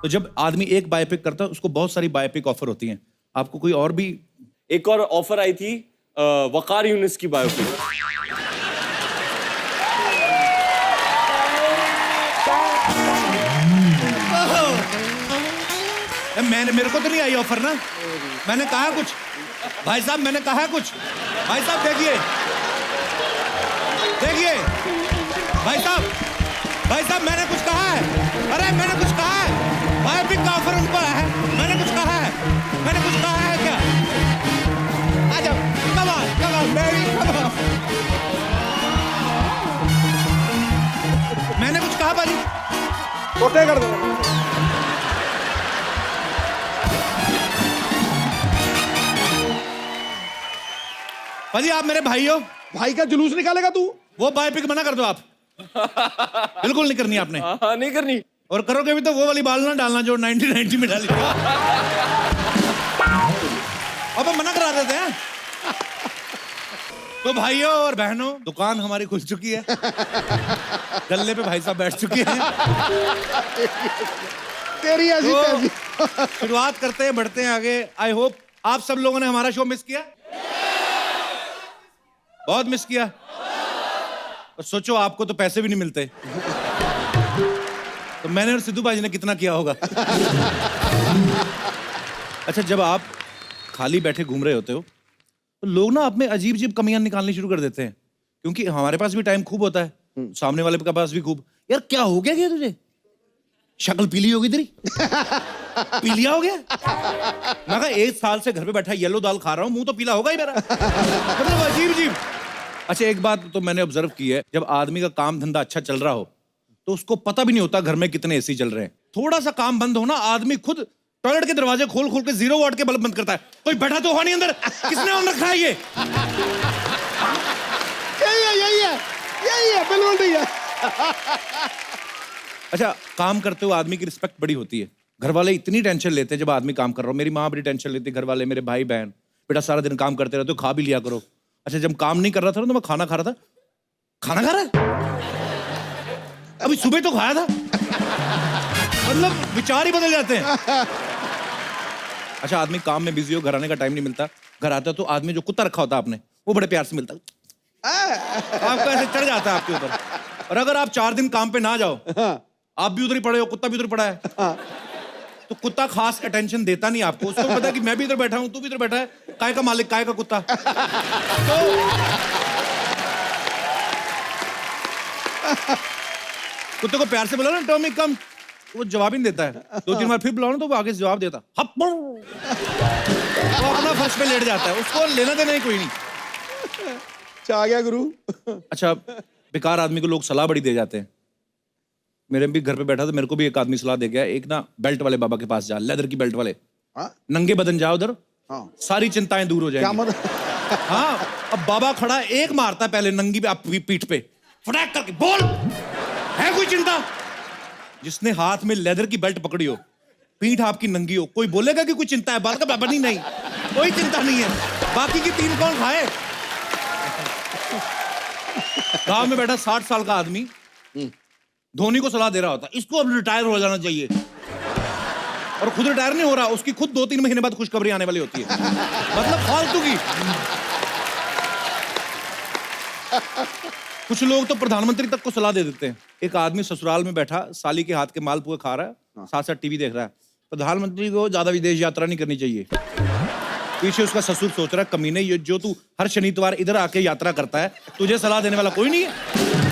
तो जब आदमी एक बायोपिक करता है उसको बहुत सारी बायोपिक ऑफर होती हैं। आपको कोई और भी? एक और ऑफर आई थी वकार यूनिस की बायोपिक। मेरे को तो नहीं आई ऑफर ना। मैंने कहा कुछ भाई साहब, मैंने कहा कुछ भाई साहब। देखिए देखिए भाई साहब मैंने कुछ कहा है? अरे मैंने कुछ कहा है? बायोपिक का ऑफर उनको है, मैंने कुछ कहा है? मैंने कुछ कहा है क्या? आ जाओ, come on baby, come on. मैंने कुछ कहा बाजी? छोटे कर दो। भाजी आप मेरे भाई हो। भाई का जुलूस निकालेगा तू? वो बायोपिक मना कर दो आप। बिल्कुल नहीं करनी आपने। हाँ, नहीं करनी। और करोगे भी तो वो वाली बाल ना डालना जो 1990 में डाली। अब हम मना करा देते हैं। तो भाइयों और बहनों, दुकान हमारी खुल चुकी है। गल्ले पे भाई साहब बैठ चुके हैं। तेरी ऐसी तो तैसी। शुरुआत करते हैं, बढ़ते हैं आगे। आई होप आप सब लोगों ने हमारा शो मिस किया। बहुत मिस किया। और सोचो आपको तो पैसे भी नहीं मिलते, तो मैंने और सिद्धू बाजी ने कितना किया होगा। अच्छा, जब आप खाली बैठे घूम रहे होते हो तो लोग ना आप में अजीब अजीब कमियां निकालनी शुरू कर देते हैं, क्योंकि हमारे पास भी टाइम खूब होता है, सामने वाले के पास भी खूब। यार क्या हो गया क्या तुझे? शक्ल पीली होगी तेरी। पीलिया हो गया? मैं कहा 1 साल से घर पे बैठा येलो दाल खा रहा हूं, मुंह तो पीला होगा ही मेरा। मतलब अजीब अजीब। अच्छा, एक बात तो मैंने ऑब्जर्व की है, जब आदमी का काम धंधा अच्छा चल रहा हो तो उसको पता भी नहीं होता घर में कितने एसी चल रहे हैं। थोड़ा सा काम बंद हो ना, आदमी खुद टॉयलेट के दरवाजे खोल खोल के 0 वाट के बल्ब बंद करता है। कोई बैठा तो हो नहीं अंदर, किसने ऑन रखा है ये? यही है बिल्कुल ठीक है। अच्छा, काम करते हुए आदमी की रिस्पेक्ट बड़ी होती है। घर वाले इतनी टेंशन लेते हैं जब आदमी काम कर रहा हो। मेरी माँ बड़ी टेंशन लेती है, घर वाले, मेरे भाई बहन, बेटा सारा दिन काम करते रहते हो, खा भी लिया करो। अच्छा, जब काम नहीं कर रहा था ना तो मैं खाना खा रहा था। खाना खा रहा है? अभी सुबह तो खाया था। मतलब विचार ही बदल जाते हैं। अच्छा, आदमी काम में बिजी हो, घर आने का टाइम नहीं मिलता। घर आता तो आदमी जो कुत्ता रखा होता है आपने, वो बड़े प्यार से मिलता, आपको ऐसे चढ़ जाता है आपके ऊपर। और अगर आप 4 दिन काम पे ना जाओ, आप भी उधर ही पड़े हो, कुत्ता भी उधर पड़ा है, तो कुत्ता खास अटेंशन देता नहीं आपको। उसको पता है कि मैं भी इधर बैठा हूं, तू भी इधर बैठा है, काय का मालिक काय का कुत्ता। तो कुत्ते को प्यार से बोला ना, टॉमी कम, वो जवाब ही नहीं देता है। 2-3 बार फिर बुलाओ ना तो वो आगे से जवाब देता, वो अपना फर्श पे लेट जाता है, उसको लेना देना ही कोई नहीं। आ गया गुरु। अच्छा, बेकार आदमी को लोग सलाह बड़ी दे जाते हैं। मेरे भी घर पे बैठा था, मेरे को भी एक आदमी सलाह दे गया, एक ना बेल्ट वाले बाबा के पास जा, लेदर की बेल्ट वाले। नंगे बदन जाओ उधर, सारी चिंताएं दूर हो जाएंगी। क्या मतलब? हाँ, अब बाबा खड़ा, एक मारता पहले नंगी पे पीठ पे, फटाक करके, बोल है कोई चिंता? जिसने हाथ में लेदर की बेल्ट पकड़ी हो, पीठ आपकी नंगी हो, कोई बोलेगा कि कोई चिंता है? बात का बराबर नहीं, कोई चिंता नहीं है। बाकी की 3 कौन खाए? गांव में बैठा 60 साल का आदमी धोनी को सलाह दे रहा होता, इसको अब रिटायर हो जाना चाहिए, और खुद रिटायर नहीं हो रहा, उसकी खुद 2-3 महीने बाद खुशखबरी आने वाली होती है। मतलब फालतू की। कुछ लोग तो प्रधानमंत्री तक को सलाह दे देते हैं। एक आदमी ससुराल में बैठा साली के हाथ के मालपुए खा रहा है, साथ साथ टीवी देख रहा है। प्रधानमंत्री को ज्यादा विदेश यात्रा नहीं करनी चाहिए। पीछे उसका ससुर सोच रहा है, कमीने, ये जो तू हर शनिवार इधर आके यात्रा करता है, तुझे सलाह देने वाला कोई नहीं है।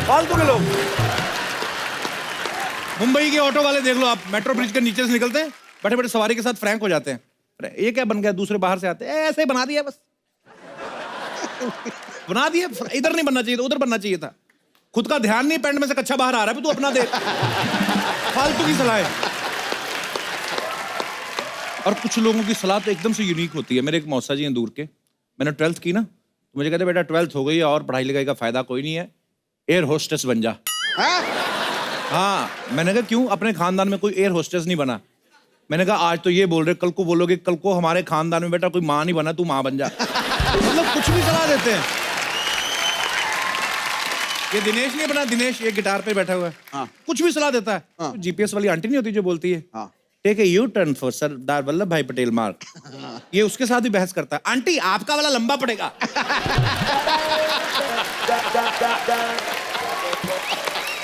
फालतू के लोग। मुंबई के ऑटो वाले देख लो आप, मेट्रो ब्रिज के नीचे से निकलते हैं, बैठे बैठे सवारी के साथ फ्रैंक हो जाते हैं। अरे ये क्या बन गया? दूसरे बाहर से आते हैं, ऐसे ही बना दिया बस। बना दिया, इधर नहीं बनना चाहिए था, उधर बनना चाहिए था। खुद का ध्यान नहीं, पैंट में से कच्चा बाहर आ रहा है, तू अपना दे। फालतू की सलाह है। और कुछ लोगों की सलाह तो एकदम से यूनिक होती है। मेरे एक मौसा जी हैं दूर के, मैंने 12th की ना, तो मुझे कहते बेटा 12th हो गई है और पढ़ाई लिखाई का फायदा कोई नहीं है, एयर होस्टेस बन जा। हाँ, मैंने कहा क्यों? अपने खानदान में कोई एयर होस्टेस नहीं बना। मैंने कहा आज तो ये बोल रहे, कल को बोलोगे कल को हमारे खानदान में बेटा कोई माँ नहीं बना, तू माँ बन जा। मतलब कुछ भी सलाह देते हैं। ये दिनेश नहीं बना, दिनेश ये गिटार पे बैठा हुआ है, कुछ भी सलाह देता है। तो जीपीएस वाली आंटी नहीं होती जो बोलती है, take a U turn for Sardar Vallabh Bhai Patel मार्ग। ये उसके साथ भी बहस करता है, आंटी आपका वाला लंबा पड़ेगा।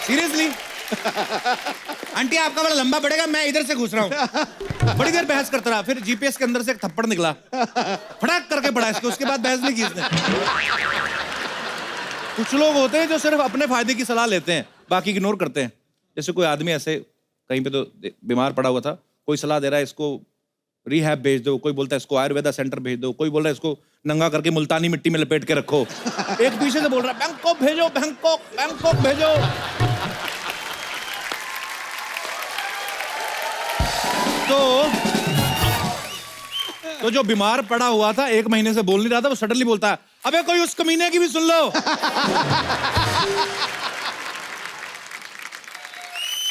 सीरियसली आंटी आपका वाला लंबा पड़ेगा, मैं इधर से घुस रहा हूँ। बड़ी देर बहस करता रहा, फिर जीपीएस के अंदर से एक थप्पड़ निकला, फटाक करके पड़ा इसको, उसके बाद बहस नहीं की इसने। कुछ लोग होते हैं जो सिर्फ अपने फायदे की सलाह लेते हैं, बाकी इग्नोर करते हैं। जैसे कोई आदमी ऐसे कहीं पे तो बीमार पड़ा हुआ था, कोई सलाह दे रहा है इसको रिहैब भेज दो, कोई बोलता है इसको आयुर्वेदा सेंटर भेज दो, कोई बोल रहा है इसको नंगा करके मुल्तानी मिट्टी में लपेट के रखो। एक पीछे से बोल रहा है बैंकॉक भेजो, बैंकॉक बैंकॉक भेजो। तो जो बीमार पड़ा हुआ था, 1 महीने से बोल नहीं रहा था, वो सडनली बोलता है अबे कोई उस कमीने की भी सुन लो।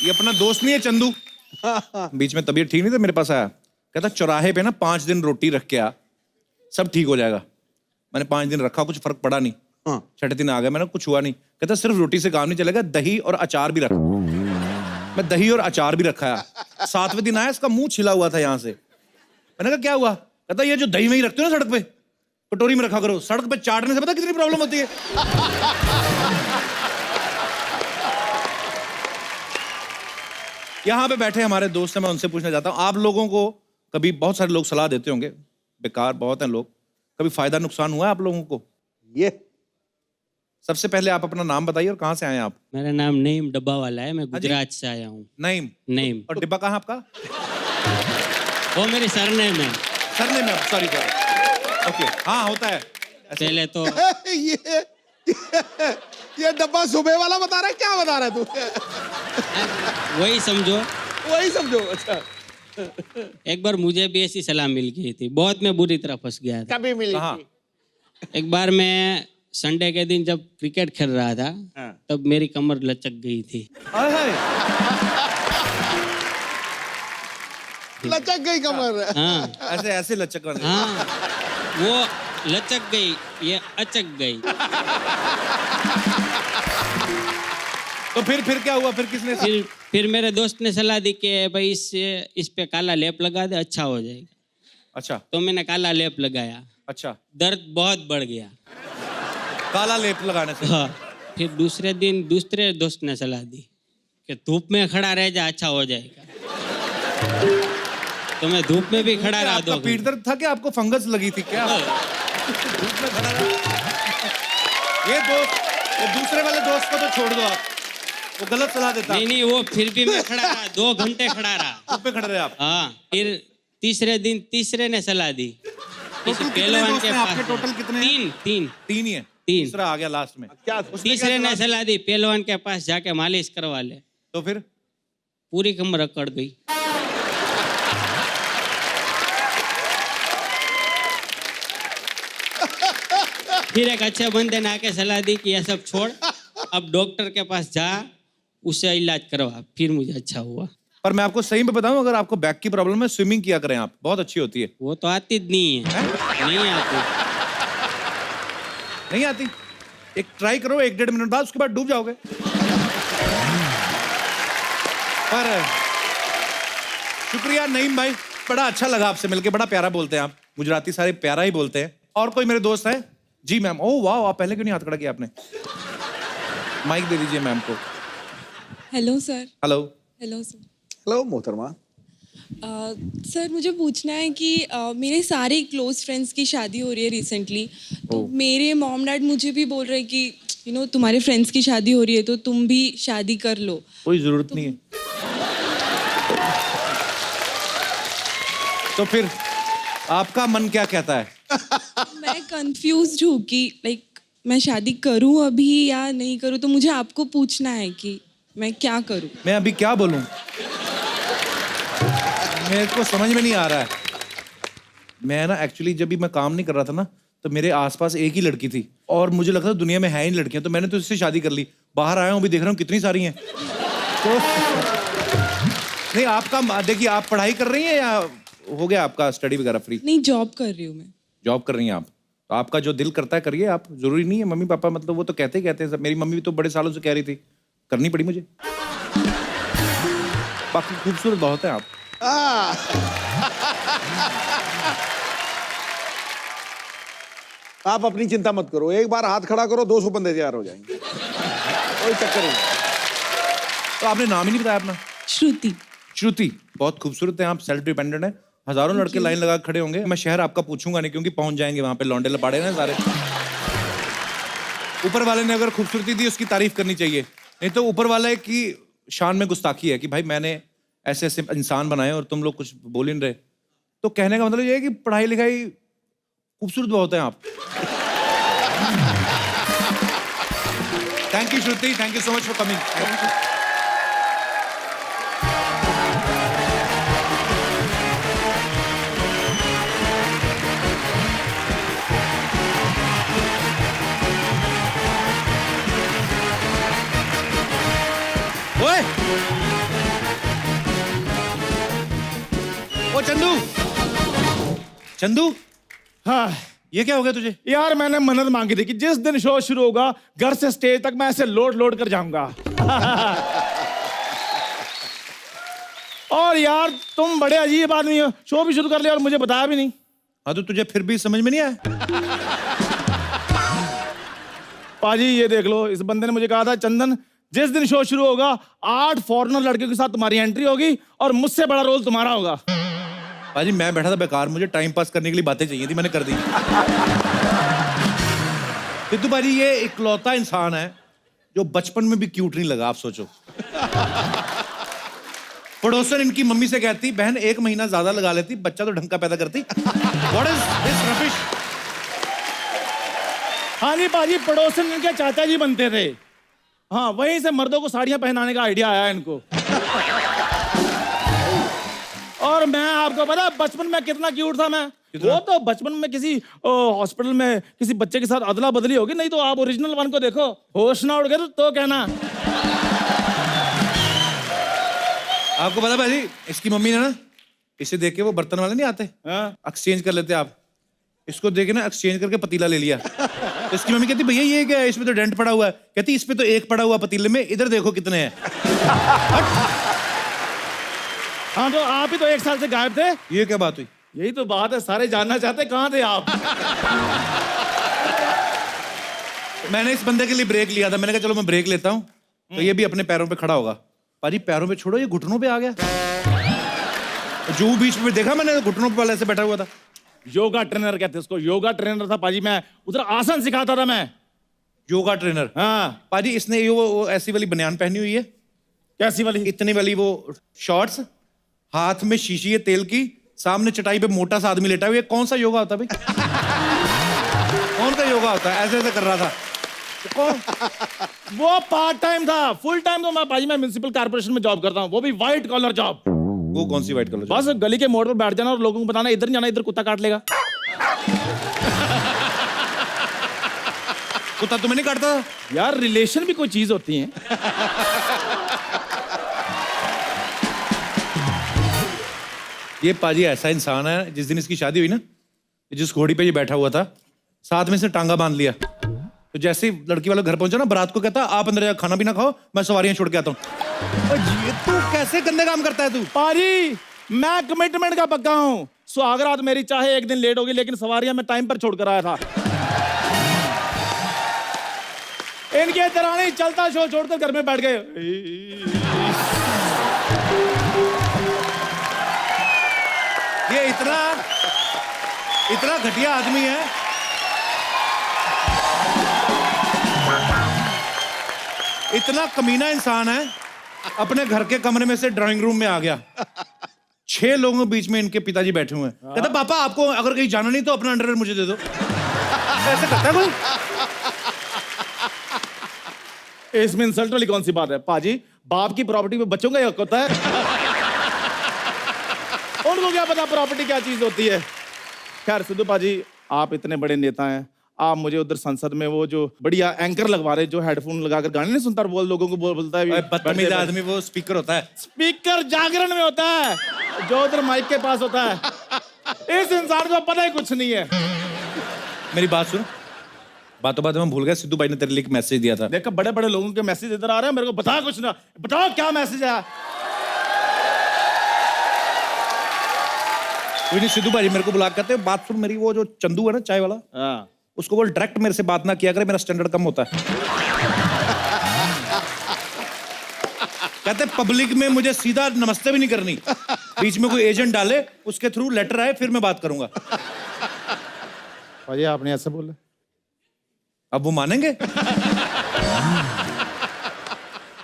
ये अपना दोस्त नहीं है चंदू, बीच में तबीयत ठीक नहीं था, मेरे पास आया, कहता चौराहे पे ना 5 दिन रोटी रख के आ, सब ठीक हो जाएगा। मैंने 5 दिन रखा, कुछ फर्क पड़ा नहीं। 6ठे दिन आ गया, मैंने कुछ हुआ नहीं। कहता सिर्फ रोटी से काम नहीं चलेगा, दही और अचार भी रख। मैं दही और अचार भी रखा है। 7वें दिन आया, इसका मुंह छिला हुआ था यहाँ से। मैंने कहा क्या हुआ? कहता ये जो दही में ही रखते हो ना सड़क पे, कटोरी में रखा करो, सड़क पे चाटने से पता कितनी प्रॉब्लम होती है। यहाँ पे बैठे हमारे दोस्त हैं, मैं उनसे पूछना चाहता हूँ, आप लोगों को कभी, बहुत सारे लोग सलाह देते होंगे, बेकार बहुत हैं लोग, कभी फायदा नुकसान हुआ है आप लोगों को? ये सबसे पहले आप अपना नाम बताइए और कहाँ से आए हैं आप? मेरा नाम नईम डब्बा वाला है, मैं गुजरात से आया हूँ। नईम। नईम। और डिब्बा कहाँ आपका? वो मेरी सरनेम है। सरनेम में, सॉरी सॉरी, ओके, हाँ होता है ऐसे। पहले तो ये डब्बा सुबह वाला बता रहा है, क्या बता रहा है तू? वही समझो। वही समझो। अच्छा, एक बार मुझे भी ऐसी सलाह मिल गई थी, बहुत मैं बुरी तरह फंस गया था। कभी मिली कहाँ? थी? एक बार मैं संडे के दिन जब क्रिकेट खेल रहा था, तब मेरी कमर लचक गई थी। हाय हाय। लचक गई कमर। हाँ ऐसे ऐसे लचक वाले। हाँ, वो लचक गई, ये अचक गई। तो फिर क्या हुआ? फिर किसने? फिर मेरे दोस्त ने सलाह दी कि भाई इस पे काला लेप लगा दे, अच्छा हो जाएगा। अच्छा तो मैंने काला लेप लगाया, अच्छा, दर्द बहुत बढ़ गया। काला लेप लगाने से? हाँ। फिर दूसरे दिन दूसरे दोस्त ने सलाह दी कि धूप में खड़ा रह जा, अच्छा हो जाएगा। तो मैं धूप में भी खड़ा रहा। आपका पीठ दर्द था कि आपको फंगस लगी थी क्या? धूप में खड़ा रहा। ये दूसरे वाले दोस्त को तो छोड़ दो आप, वो गलत सलाह देता। नहीं, वो फिर भी मैं खड़ा रहा, 2 घंटे खड़ा रहा। धूप पे खड़े रहे आप? हाँ। फिर तीसरे दिन तीसरे ने सलाह दी, किसी पहलवान के पास। आपके टोटल कितने? तीन तीन ही है। 3। तीसरा आ गया लास्ट में। क्या? तीसरे ने सलाह दी पहलवान के पास जाके मालिश करवा ले। तो फिर पूरी कमर अकड़ गई। फिर एक अच्छे बंदे ने आके सलाह दी कि यह सब छोड़, अब डॉक्टर के पास जा, उससे इलाज करवा। फिर मुझे अच्छा हुआ। पर मैं आपको सही में बताऊं, अगर आपको बैक की प्रॉब्लम है, स्विमिंग किया करें आप, बहुत अच्छी होती है। वो तो आती नहीं है। नहीं आती। नहीं आती? एक ट्राई करो, 1-1.5 मिनट बाद, उसके बाद डूब जाओगे। पर शुक्रिया नईम भाई, बड़ा अच्छा लगा आपसे मिलके, बड़ा प्यारा बोलते हैं आप, गुजराती सारे प्यारा ही बोलते हैं। और कोई मेरे दोस्त है? जी मैम। ओह वाह, आप पहले क्यों नहीं हाथ खड़ा किया आपने? माइक दे दीजिए मैम को। Hello sir. Hello. Hello sir. Hello मोहतरमा। सर मुझे पूछना है कि मेरे सारे क्लोज फ्रेंड्स की शादी हो रही है रिसेंटली, तो मेरे मॉम डैड मुझे भी बोल रहे हैं कि तुम्हारे फ्रेंड्स की शादी हो रही है तो तुम भी शादी कर लो। कोई जरूरत नहीं है। तो फिर आपका मन क्या कहता है? मैं कंफ्यूज्ड हूँ कि मैं शादी करूँ अभी या नहीं करूँ, तो मुझे आपको पूछना है कि मैं क्या करूँ। मैं अभी क्या बोलूं, मेरे को समझ में नहीं आ रहा है। मैं ना एक्चुअली जब भी मैं काम नहीं कर रहा था ना, तो मेरे आसपास एक ही लड़की थी और मुझे लगता था दुनिया में है ही नहीं लड़कियां, तो मैंने तो इससे शादी कर ली। बाहर आया हूँ, अभी देख रहा हूँ कितनी सारी हैं। तो नहीं, आपका देखिए, आप पढ़ाई कर रही हैं या हो गया आपका स्टडी वगैरह फ्री? नहीं, जॉब कर रही हूँ मैं। जॉब कर रही हैं आप, तो आपका जो दिल करता है करिए आप, जरूरी नहीं है मम्मी पापा, मतलब वो तो कहते हैं सब। मेरी मम्मी भी तो बड़े सालों से कह रही थी, करनी पड़ी मुझे। बाकी खूबसूरत बहुत है आप। हाँ। आप अपनी चिंता मत करो, एक बार हाथ खड़ा करो 200 बंदे तैयार हो जाएंगे, कोई चक्कर नहीं। तो आपने नाम ही नहीं बताया अपना। श्रुति। श्रुति, बहुत खूबसूरत है आप, सेल्फ डिपेंडेंट है। हजारों लड़के लाइन लगा के खड़े होंगे। मैं शहर आपका पूछूंगा नहीं क्योंकि पहुंच जाएंगे वहां पे, लौंडे लपाड़े ना सारे। ऊपर वाले ने अगर खूबसूरती दी उसकी तारीफ करनी चाहिए, नहीं तो ऊपर वाले की शान में गुस्ताखी है कि भाई मैंने ऐसे ऐसे इंसान बनाए और तुम लोग कुछ बोल ही नहीं रहे। तो कहने का मतलब ये है कि पढ़ाई लिखाई खूबसूरत बहुत है आप। Thank you Shruti, thank you so much for coming. ओए ओ चंदू, चंदू हाँ ये क्या हो गया तुझे? यार, मैंने मन्नत मांगी थी कि जिस दिन शो शुरू होगा घर से स्टेज तक मैं ऐसे लोड लोड कर जाऊंगा। और यार तुम बड़े अजीब आदमी हो, शो भी शुरू कर लिया और मुझे बताया भी नहीं। हाँ तो तुझे फिर भी समझ में नहीं आया? पाजी ये देख लो, इस बंदे ने मुझे कहा था चंदन जिस दिन शो शुरू होगा 8 फॉरेनर लड़कियों के साथ तुम्हारी एंट्री होगी और मुझसे बड़ा रोल तुम्हारा होगा। भाजी मैं बैठा था बेकार, मुझे टाइम पास करने के लिए बातें चाहिए थी, मैंने कर दी। सिद्धू भाजी ये इकलौता इंसान है जो बचपन में भी क्यूट नहीं लगा, आप सोचो। पड़ोसन इनकी मम्मी से कहती बहन 1 महीना ज्यादा लगा लेती, बच्चा तो ढंग का पैदा करती। What is this rubbish? हाँ जी पाजी, पड़ोसन इनके चाचा जी बनते थे। हाँ, वहीं से मर्दों को साड़ियां पहनाने का आइडिया आया इनको। और मैं आपको पता बचपन में कितना क्यूट था मैं। वो तो बचपन में किसी हॉस्पिटल में किसी बच्चे के साथ अदला बदली होगी, नहीं तो आप ओरिजिनल वन को देखो, होश ना उड़ गए तो कहना। आपको पता भाजी इसकी मम्मी ने ना इसे देख के, वो बर्तन वाले नहीं आते एक्सचेंज कर लेते आप, इसको देखे ना एक्सचेंज करके पतीला ले लिया। तो इसकी मम्मी कहती भैया ये क्या है, इसमें तो डेंट पड़ा हुआ है। कहती इस पे तो 1 पड़ा हुआ पतीले में, इधर देखो कितने हैं। हाँ तो आप ही तो 1 साल से गायब थे। ये क्या बात हुई? यही तो बात है, सारे जानना चाहते कहाँ थे आप। मैंने इस बंदे के लिए ब्रेक लिया था, मैंने कहा चलो मैं ब्रेक लेता हूँ तो ये भी अपने पैरों पे खड़ा होगा। पाजी पैरों पे छोड़ो, ये घुटनों पे आ गया। जो बीच में देखा मैंने, घुटनों पे वाले ऐसे बैठा हुआ था। योगा ट्रेनर कहते उसको, योगा ट्रेनर था पाजी, मैं उधर आसन सिखाता था मैं। योगा ट्रेनर? हाँ पाजी इसने ये वो ऐसी वाली बनियान पहनी हुई है, कैसी वाली? इतनी वाली वो शॉर्ट्स, हाथ में शीशी है तेल की, सामने चटाई पे मोटा सा आदमी लेटा हुआ है। कौन सा योगा होता है भाई? कौन सा योगा होता है? ऐसे ऐसे कर रहा था। वो पार्ट टाइम था, फुल टाइम तो मैं पाजी मैं म्युनिसिपल कॉर्पोरेशन में जॉब करता हूँ, वो भी व्हाइट कॉलर जॉब। वो कौन सी व्हाइट कलर? बस गली के मोड़ पर बैठ जाना और लोगों को बताना इधर नहीं जाना, इधर कुत्ता काट लेगा। कुत्ता तुम्हें नहीं काटता? यार रिलेशन भी कोई चीज होती है। ये पाजी ऐसा इंसान है, जिस दिन इसकी शादी हुई ना, जिस घोड़ी पे ये बैठा हुआ था, साथ में से टांगा बांध लिया। तो जैसे ही लड़की वाला घर पहुंचा ना, बारात को कहता आप अंदर जाकर खाना पीना खाओ, मैं सवारियां छोड़ के आता हूँ। ये तू कैसे गंदे काम करता है तू? पाजी मैं कमिटमेंट का पक्का हूँ, सुहागरात मेरी चाहे 1 दिन लेट होगी लेकिन सवारियां मैं टाइम पर छोड़कर आया था। इनके दरानी चलता शो छोड़कर घर में बैठ गए। ये इतना घटिया आदमी है। इतना कमीना इंसान है, अपने घर के कमरे में से ड्राइंग रूम में आ गया। 6 लोगों के बीच में इनके पिताजी बैठे हुए हैं। कहता पापा आपको अगर कहीं जाना नहीं तो अपना अंडरवेयर मुझे दे दो। ऐसे करता है कोई? इसमें इंसल्ट वाली कौन सी बात है पाजी? बाप की प्रॉपर्टी पे बच्चों का हक होता है। उनको क्या पता प्रॉपर्टी क्या चीज होती है। खैर सिद्धू पाजी, आप इतने बड़े नेता हैं, आप मुझे उधर संसद में वो जो बढ़िया एंकर लगवा रहे, जो हेडफोन लगाकर गाने नहीं सुनता, बोल लोगों को बोलता है बदतमीज आदमी, वो स्पीकर होता है। स्पीकर जागरण में होता है, जो उधर माइक के पास होता है। इस इंसान को पता ही कुछ नहीं है। मेरी बात सुन, बातों बातों में भूल गया, सिद्धू भाई ने तेरे लिए एक मैसेज दिया था। देखो बड़े बड़े लोगों के मैसेज इधर आ रहे हैं, मेरे को बता कुछ ना, बताओ क्या मैसेज है। कोई नहीं सिद्धू भाजी मेरे को बुला के कहते बात सुन मेरी, वो जो चंदू है ना चाय वाला, हाँ उसको बोल डायरेक्ट मेरे से बात ना किया करे, मेरा स्टैंडर्ड कम होता है। कहते पब्लिक में मुझे सीधा नमस्ते भी नहीं करनी, बीच में कोई एजेंट डाले, उसके थ्रू लेटर आए, फिर मैं बात करूंगा। भाई आपने ऐसे बोला, अब वो मानेंगे?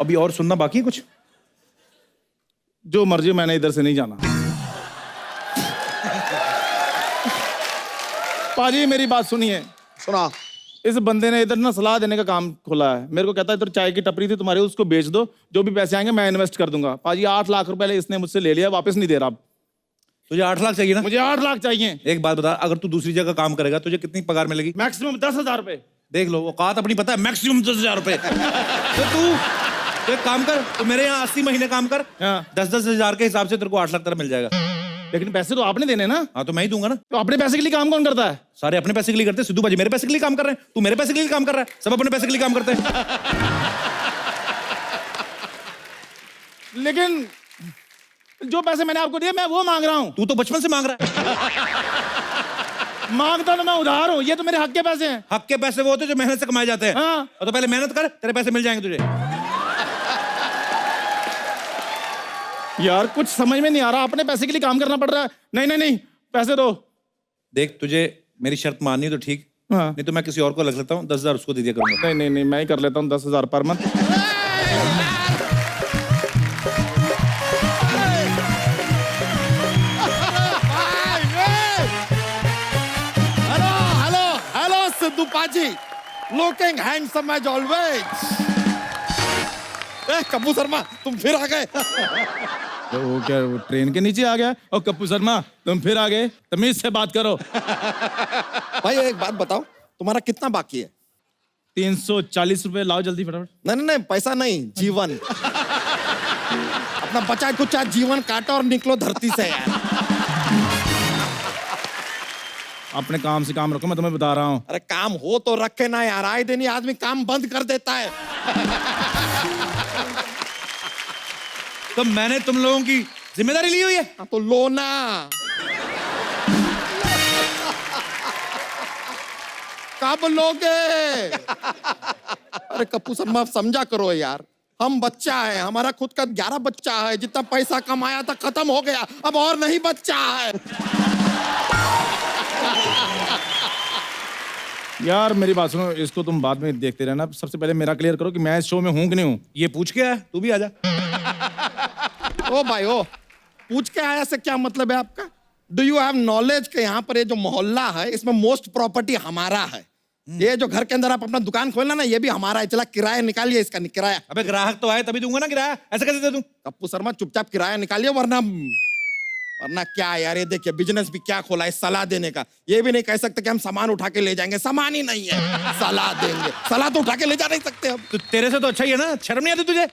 अभी और सुनना बाकी है कुछ? जो मर्जी, मैंने इधर से नहीं जाना। पाजी मेरी बात सुनिए, सुना। इस बंदे ने इधर ना सलाह देने का काम खोला है। मेरे को कहता है इधर चाय की टपरी थी तुम्हारी, उसको बेच दो, जो भी पैसे आएंगे मैं इन्वेस्ट कर दूंगा। पाजी 8 लाख रुपए इसने मुझसे ले लिया, वापस नहीं दे रहा। तुझे 8 लाख चाहिए ना? मुझे 8 लाख चाहिए। एक बात बता, अगर तू दूसरी जगह काम करेगा तुझे कितनी पगार मिलेगी? मैक्सिमम 10,000 रुपए। देख लो, औकात अपनी पता है, मैक्सिमम 10,000 रुपए। तो तू एक काम कर, तू मेरे यहाँ 80 महीने काम कर, हाँ। 10-10 हजार के हिसाब से तेरे को 8 लाख तेरा मिल जाएगा। लेकिन पैसे तो आपने देने ना। हाँ तो मैं ही दूंगा ना। तो अपने पैसे के लिए काम कौन करता है? सारे अपने पैसे के लिए करते हैं। सिद्धू भाजी मेरे पैसे के लिए काम कर रहे हैं, तू मेरे पैसे के लिए काम कर रहा है, सब अपने पैसे के लिए काम करते हैं। लेकिन जो पैसे मैंने आपको दिए मैं वो मांग रहा हूँ। तू तो बचपन से मांग रहा है। मांगता तो मैं उधार हूँ, ये तो मेरे हक के पैसे हैं। हक के पैसे वो होते हैं जो मेहनत से कमाए जाते हैं। हाँ। और तो पहले मेहनत कर, तेरे पैसे मिल जाएंगे तुझे। यार कुछ समझ में नहीं आ रहा, अपने पैसे के लिए काम करना पड़ रहा है। नहीं नहीं नहीं, पैसे दो। देख तुझे मेरी शर्त माननी तो ठीक, हाँ। नहीं तो मैं किसी और को लग लेता हूँ, 10,000 उसको दे दिया करूंगा। नहीं नहीं नहीं, मैं ही कर लेता हूँ 10,000 per month. Hello hello hello Sidhu Paaji, looking handsome as always. Kapoor Sharma तुम फिर आ गए। तो वो क्या वो ट्रेन के नीचे आ गया? और कपूर शर्मा तुम फिर आ गए, तमीज से बात करो। भाई एक बात बताओ, तुम्हारा कितना बाकी है? 340 रुपए लाओ जल्दी फटाफट। नहीं नहीं नहीं, पैसा नहीं, जीवन। अपना बचा कुछ जीवन काटो और निकलो धरती से यार। अपने काम से काम रखो, मैं तुम्हें बता रहा हूँ। अरे काम हो तो रखे ना यार, आए दिन ही आदमी काम बंद कर देता है। तो मैंने तुम लोगों की जिम्मेदारी ली हुई है। हाँ, तो लो ना। कब लोगे? अरे कपूर शर्मा समझा करो यार, हम बच्चा है, हमारा खुद का 11 बच्चा है, जितना पैसा कमाया था खत्म हो गया, अब और नहीं बच्चा है। यार मेरी बात सुनो, इसको तुम बाद में देखते रहना, सबसे पहले मेरा क्लियर करो कि मैं इस शो में हूँ कि नहीं हूँ। ये पूछ के आया, तू भी आजा। ओ भाई ओ, पूछ के आया से क्या मतलब है आपका? डू यू हैव नॉलेज के यहाँ पर ये जो मोहल्ला है इसमें मोस्ट प्रॉपर्टी हमारा है। ये जो घर के अंदर आप अपना दुकान खोलना ना, ये भी हमारा है। चला किराया निकालिए इसका, किराया। अबे ग्राहक तो आए तभी दूंगा ना किराया, ऐसे कैसे दे दूं? कप्पू शर्मा चुपचाप किराया निकालिए, वरना क्या यार, ये देखिए बिजनेस भी क्या खोला है सलाह देने का। ये भी नहीं कह सकते कि हम सामान उठा के ले जाएंगे, सामान ही नहीं है, सलाह देंगे। सलाह तो उठा के ले जा नहीं सकते हम। तो तेरे से तो अच्छा ही है ना, शर्म नहीं आती तुझे?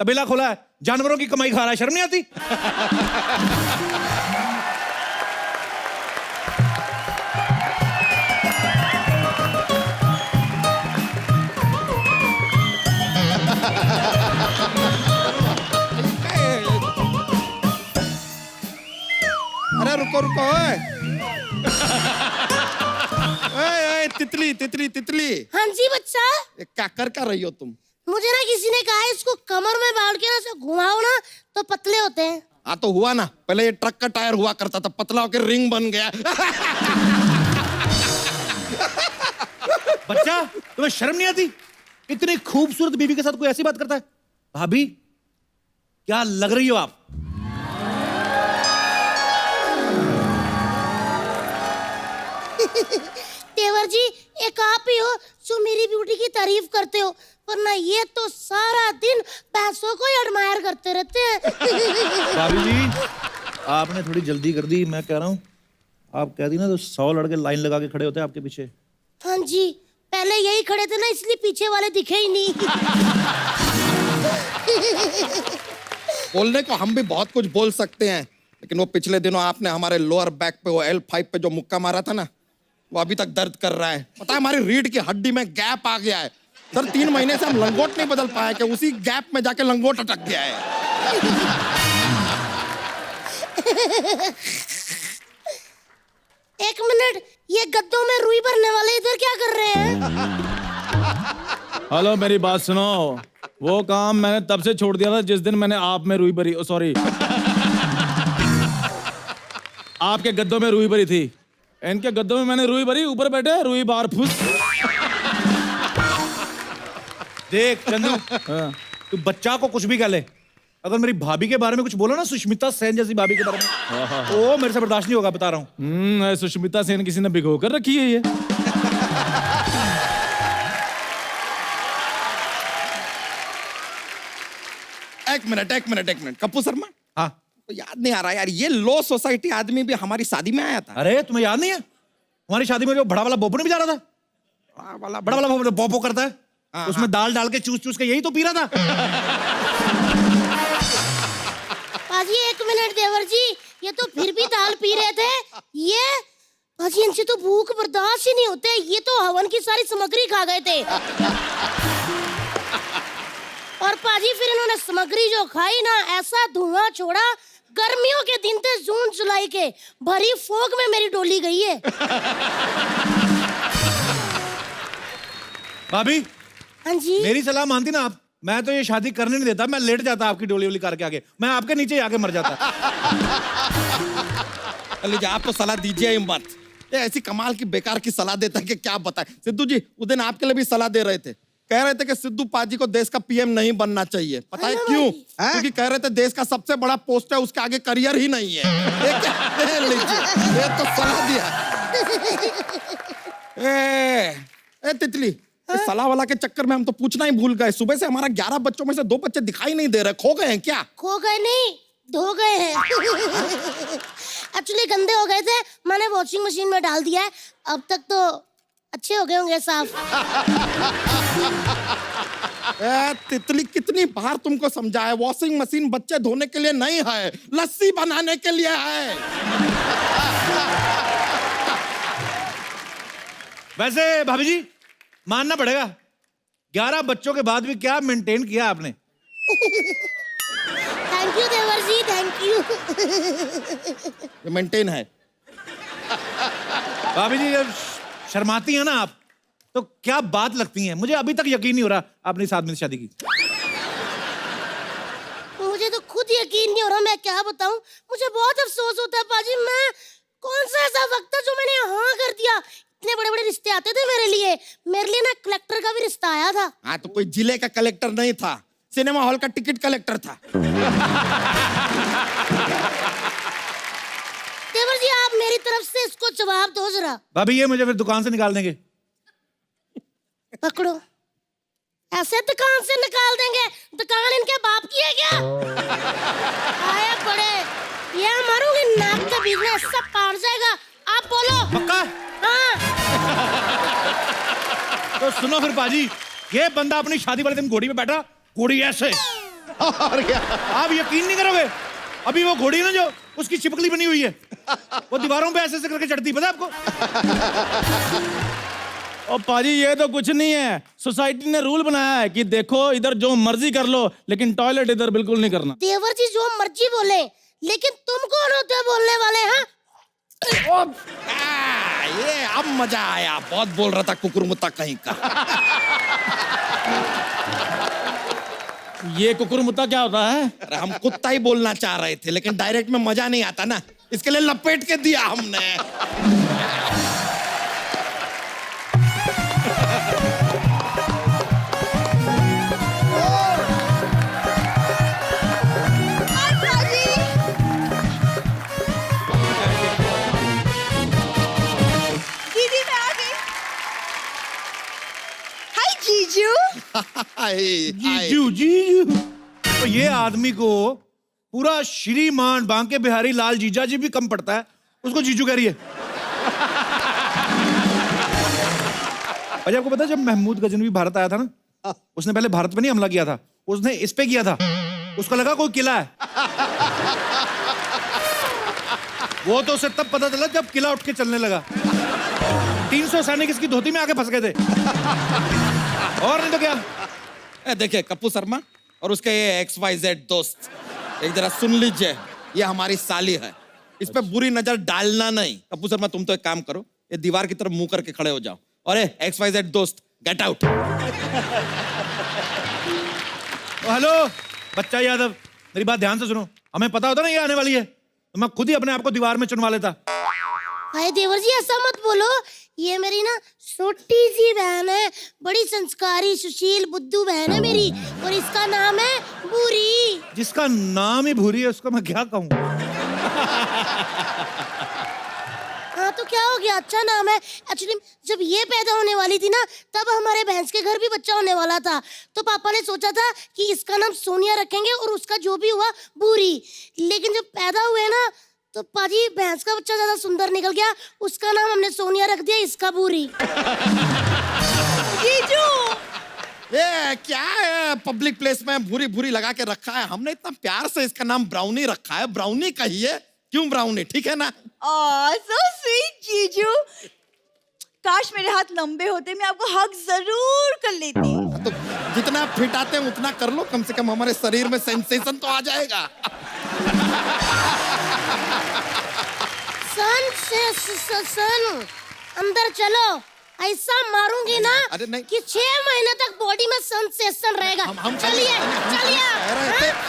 तबेला खोला है, जानवरों की कमाई खा रहा है, शर्म नहीं आती? अरे रुको रुको, ओए तितली तितली तितली, हाँ जी बच्चा। ये क्या कर रही हो तुम? मुझे ना किसी ने कहा है इसको कमर में बांध के ना से घुमाओ ना तो पतले होते हैं। हाँ तो हुआ ना, पहले ये ट्रक का टायर हुआ करता था, पतला होकर रिंग बन गया। बच्चा तुम्हें शर्म नहीं आती? इतनी खूबसूरत बीवी के साथ कोई ऐसी बात करता है? भाभी क्या लग रही हो आप? तेवर जी, एक आप ही हो जो मेरी ब्यूटी की तारीफ करते हो, वरना ये तो सारा दिन पैसों को ही एडमायर करते रहते हैं। भाभी जी आपने थोड़ी जल्दी कर दी, मैं कह रहा हूँ आप कह दी ना तो 100 लड़के लाइन लगा के खड़े होते हैं आपके पीछे। हाँ जी, पहले यही खड़े थे ना, इसलिए पीछे वाले दिखे ही नहीं। बोलने को हम भी बहुत कुछ बोल सकते हैं, लेकिन वो पिछले दिनों आपने हमारे लोअर बैक पे वो L5 पे जो मुक्का मारा था ना, वो अभी तक दर्द कर रहा है। पता है हमारी रीढ़ की हड्डी में गैप आ गया है सर। 3 महीने से हम लंगोट नहीं बदल पाए कि उसी गैप में जाके लंगोट अटक गया है। एक मिनट, ये गद्दों में रुई भरने वाले इधर क्या कर रहे हैं? हेलो, मेरी बात सुनो। वो काम मैंने तब से छोड़ दिया था जिस दिन मैंने आप में रुई भरी, सॉरी, आपके गद्दों में रुई भरी थी। इनके गद्दों में मैंने रुई भरी, ऊपर बैठे रुई बार फुस। देख चंदू, तू बच्चा को कुछ भी कह ले, अगर मेरी भाभी के बारे में कुछ बोला ना, सुष्मिता सेन जैसी भाभी के बारे में, ओ मेरे से बर्दाश्त नहीं होगा, बता रहा हूँ। सुष्मिता सेन किसी ने भिगो कर रखी है ये। एक मिनट कपूर शर्मा, हाँ, तो याद नहीं आ रहा यार, ये लो सोसाइटी आदमी भी हमारी शादी में आया था। अरे तुम्हें याद नहीं है, हमारी शादी में जो बड़ा वाला बोपो नहीं जा रहा था, बड़ा वाला बोपो बोपो करता है, उसमें दाल डाल के चूस चूस के यही तो पी रहा था। पाजी एक मिनट देवर जी, ये तो फिर भी दाल पी रहे थे। ये पाजी, इनसे तो भूख बर्दाश्त ही नहीं होते, ये तो हवन की सारी सामग्री खा गए थे। और पाजी फिर इन्होंने सामग्री जो खाई ना, ऐसा धुआं छोड़ा, गर्मियों के दिन थे, जून जुलाई के, भरी फोग में मेरी डोली गई है। भाभी, हाँ जी, मेरी सलाह मानती ना आप, मैं तो ये शादी करने नहीं देता, मैं लेट जाता आपकी डोली वोली करके आगे, मैं आपके नीचे ही आके मर जाता। लीजिए, आप तो सलाह दीजिए ही मत, ये ऐसी कमाल की बेकार की सलाह देता है कि क्या बताए। सिद्धू जी उस दिन आपके लिए भी सलाह दे रहे थे, कह रहे थे कि सिद्धू पाजी को देश का पीएम नहीं बनना चाहिए। पता है क्यों? क्योंकि कह रहे थे देश का सबसे बड़ा पोस्ट है, उसके आगे करियर ही नहीं है। ये क्या? लीजिए, ये तो सलाह दिया। ए तितली, इस सलाह वाला के चक्कर में हम तो पूछना ही भूल गए। सुबह से हमारा 11 बच्चों में से 2 बच्चे दिखाई नहीं दे रहे, खो गए हैं क्या? खो गए नहीं, धो गए हैं। एक्चुअली गंदे हो गए थे, मैंने वॉशिंग मशीन में डाल दिया है, अब तक तो अच्छे हो गए होंगे साफ। तितली, कितनी बार तुमको समझाया, वॉशिंग मशीन बच्चे धोने के लिए नहीं है, लस्सी बनाने के लिए है। वैसे भाभी जी मानना पड़ेगा, 11 बच्चों के बाद भी क्या मेंटेन किया आपने। थैंक यू देवर जी, थैंक यू। मेंटेन है। भाभी जी जब शर्माती हैं ना आप, तो क्या बात लगती हैं, मुझे अभी तक यकीन नहीं हो रहा आपने इस आदमी से शादी की। मुझे तो खुद यकीन नहीं हो रहा, मैं क्या बताऊं, मुझे बहुत अफसोस होता है पाजी, मैं कौन सा ऐसा वक्त था जो मैंने हाँ कर दिया। इतने बड़े बड़े रिश्ते आते थे मेरे लिए ना कलेक्टर का भी रिश्ता आया था। हाँ, तो कोई जिले का कलेक्टर नहीं था, सिनेमा हॉल का टिकट कलेक्टर था। देवर जी आप मेरी तरफ से इसको जवाब दो जरा। भाभी ये मुझे फिर दुकान से निकाल देंगे। पकड़ो, ऐसे दुकान से निकाल देंगे? दुकान इनके बाप की है क्या? आए बड़े, ये मारूंगी नाक के बीच में, सब पार जाएगा। आप बोलो। पक्का? हाँ। तो सुनो फिर पाजी, ये बंदा अपनी शादी वाले दिन घोड़ी पे बैठा, घोड़ी ऐसे, और क्या? आप यकीन नहीं करोगे, अभी वो घोड़ी ना जो उसकी चिपकली बनी हुई है, वो दीवारों पे ऐसे करके चढ़ती, पता है आपको? और पाजी ये तो कुछ नहीं है, सोसाइटी ने रूल बनाया है कि देखो इधर जो मर्जी कर लो, लेकिन टॉयलेट इधर बिल्कुल नहीं करना। देवर जी जो मर्जी बोले, लेकिन तुम कौन होते हो बोलने वाले? हैं ये अब मजा आया, बहुत बोल रहा था कुकुरमुत्ता कहीं का। ये कुकुरमुत्ता क्या होता है? अरे हम कुत्ता ही बोलना चाह रहे थे, लेकिन डायरेक्ट में मजा नहीं आता ना, इसके लिए लपेट के दिया हमने। जीजू जीजू, तो ये आदमी को पूरा श्रीमान बांके बिहारी लाल जीजा जी भी कम पड़ता है, उसको जीजू कह रही है। अजय आपको पता है जब महमूद गजनवी भारत आया था ना, उसने पहले भारत पे नहीं हमला किया था, उसने इस पे किया था, उसको लगा कोई किला है। वो तो उसे तब पता चला जब किला उठ के चलने लगा। 300 सैनिक इसकी धोती में आके फंस गए थे, और नहीं तो क्या। देखिए कपूर शर्मा और उसके ये XYZ दोस्त, एक जरा सुन लीजिए, ये हमारी साली है, इस पे बुरी नजर डालना नहीं। कपूर शर्मा तुम तो एक काम करो, ये दीवार की तरफ मुंह करके खड़े हो जाओ और XYZ दोस्त गेट आउट। हेलो बच्चा यादव, मेरी बात ध्यान से सुनो। हमें पता होता ना ये आने वाली है, तो मैं खुद ही अपने आप को दीवार में चुनवा लेता। भाई देवर जी ऐसा मत बोलो, ये मेरी ना छोटी सी बहन है, बड़ी संस्कारी सुशील बुद्धू बहन है मेरी, और इसका नाम है भूरी। जिसका नाम ही भूरी है उसको मैं क्या कहूँ? हाँ तो क्या हो गया, अच्छा नाम है। एक्चुअली जब ये पैदा होने वाली थी ना, तब हमारे भैंस के घर भी बच्चा होने वाला था, तो पापा ने सोचा था कि इसका नाम सोनिया रखेंगे और उसका जो भी हुआ भूरी। लेकिन जब पैदा हुए ना, तो पाजी भैंस का बच्चा ज्यादा सुंदर निकल गया, उसका नाम हमने सोनिया रख दिया, इसका भूरी। जीजू ये क्या है, पब्लिक प्लेस में भूरी भूरी लगा के रखा है। हमने इतना प्यार से इसका नाम ब्राउनी रखा है, ब्राउनी कहिए, क्यों ब्राउनी, ठीक है ना? सो स्वीट जीजू, काश मेरे हाथ लंबे होते, मैं आपको हक जरूर कर लेती। तो जितना आप फिट आते हैं उतना कर लो, कम से कम हमारे शरीर में सेंसेशन तो आ जाएगा। सन अंदर चलो, ऐसा मारूंगी ना अरे नहीं। कि 6 महीने तक बॉडी में सेंसेशन रहेगा। चलिए चलिए,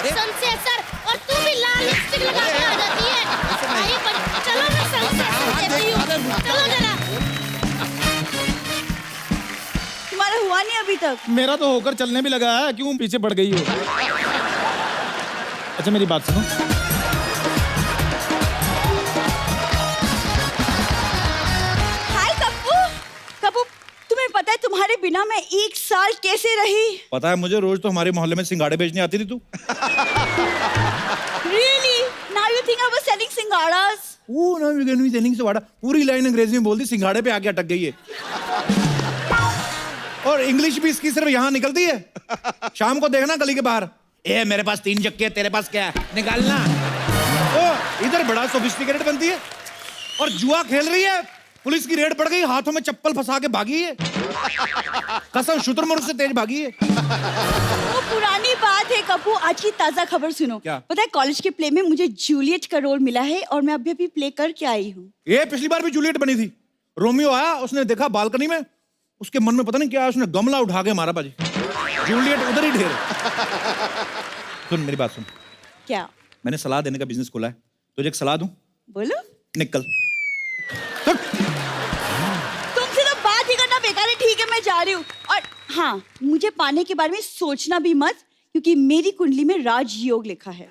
सेंसेशन, और तू भी लाल लिपस्टिक लगा के आ जाती है। चलो मैं सेंसेशन देती हूँ, चलो जरा। तुम्हारा हुआ नहीं अभी तक? मेरा तो होकर चलने भी लगा है, क्यों पीछे बढ़ गई हो? अच्छा मेरी बात सुनो, तुम्हें पता है तुम्हारे बिना मैं 1 साल कैसे रही? पता है मुझे, रोज तो हमारे मोहल्ले में सिंगाड़े बेचने आती थी तू। Really? Now you think I was selling सिंगाड़ास? वो ना विगन सेलिंग से वाड़ा, पूरी लाइन अंग्रेजी में बोल दी, सिंगाड़े पे आके अटक गई है। और इंग्लिश भी इसकी सिर्फ यहाँ निकलती है। शाम को देखना गली के बाहर, ए मेरे पास 3 चक्के, तेरे पास क्या है, निकालना। ओ इधर बड़ा सोफिस्टिकेटेड बनती है और जुआ खेल रही है, पुलिस की रेड पड़ गई, हाथों में चप्पल फंसा के भागी है। कसम शुतुरमुर्ग से तेज भागी है। वो पुरानी बात है कपूर, आज की ताजा खबर सुनो। क्या? पता है कॉलेज के प्ले में मुझे जूलियट का रोल मिला है और मैं अभी प्ले करके आई हूँ। ये पिछली बार भी जूलियट बनी थी। रोमियो आया, उसने देखा बालकनी में, उसके मन में पता नहीं क्या, उसने गमला उठा के मारा बाजी। जूलियट उधर ही ढेर। सुन मेरी बात सुन, क्या? मैंने सलाह देने का बिजनेस खोला है, तुझे एक सलाह दूं? बोलो। निकल। तुमसे तो बात ही करना बेकार है, ठीक है मैं जा रही हूँ। और हाँ, मुझे पाने के बारे में सोचना भी मत, क्योंकि मेरी कुंडली में राजयोग लिखा है।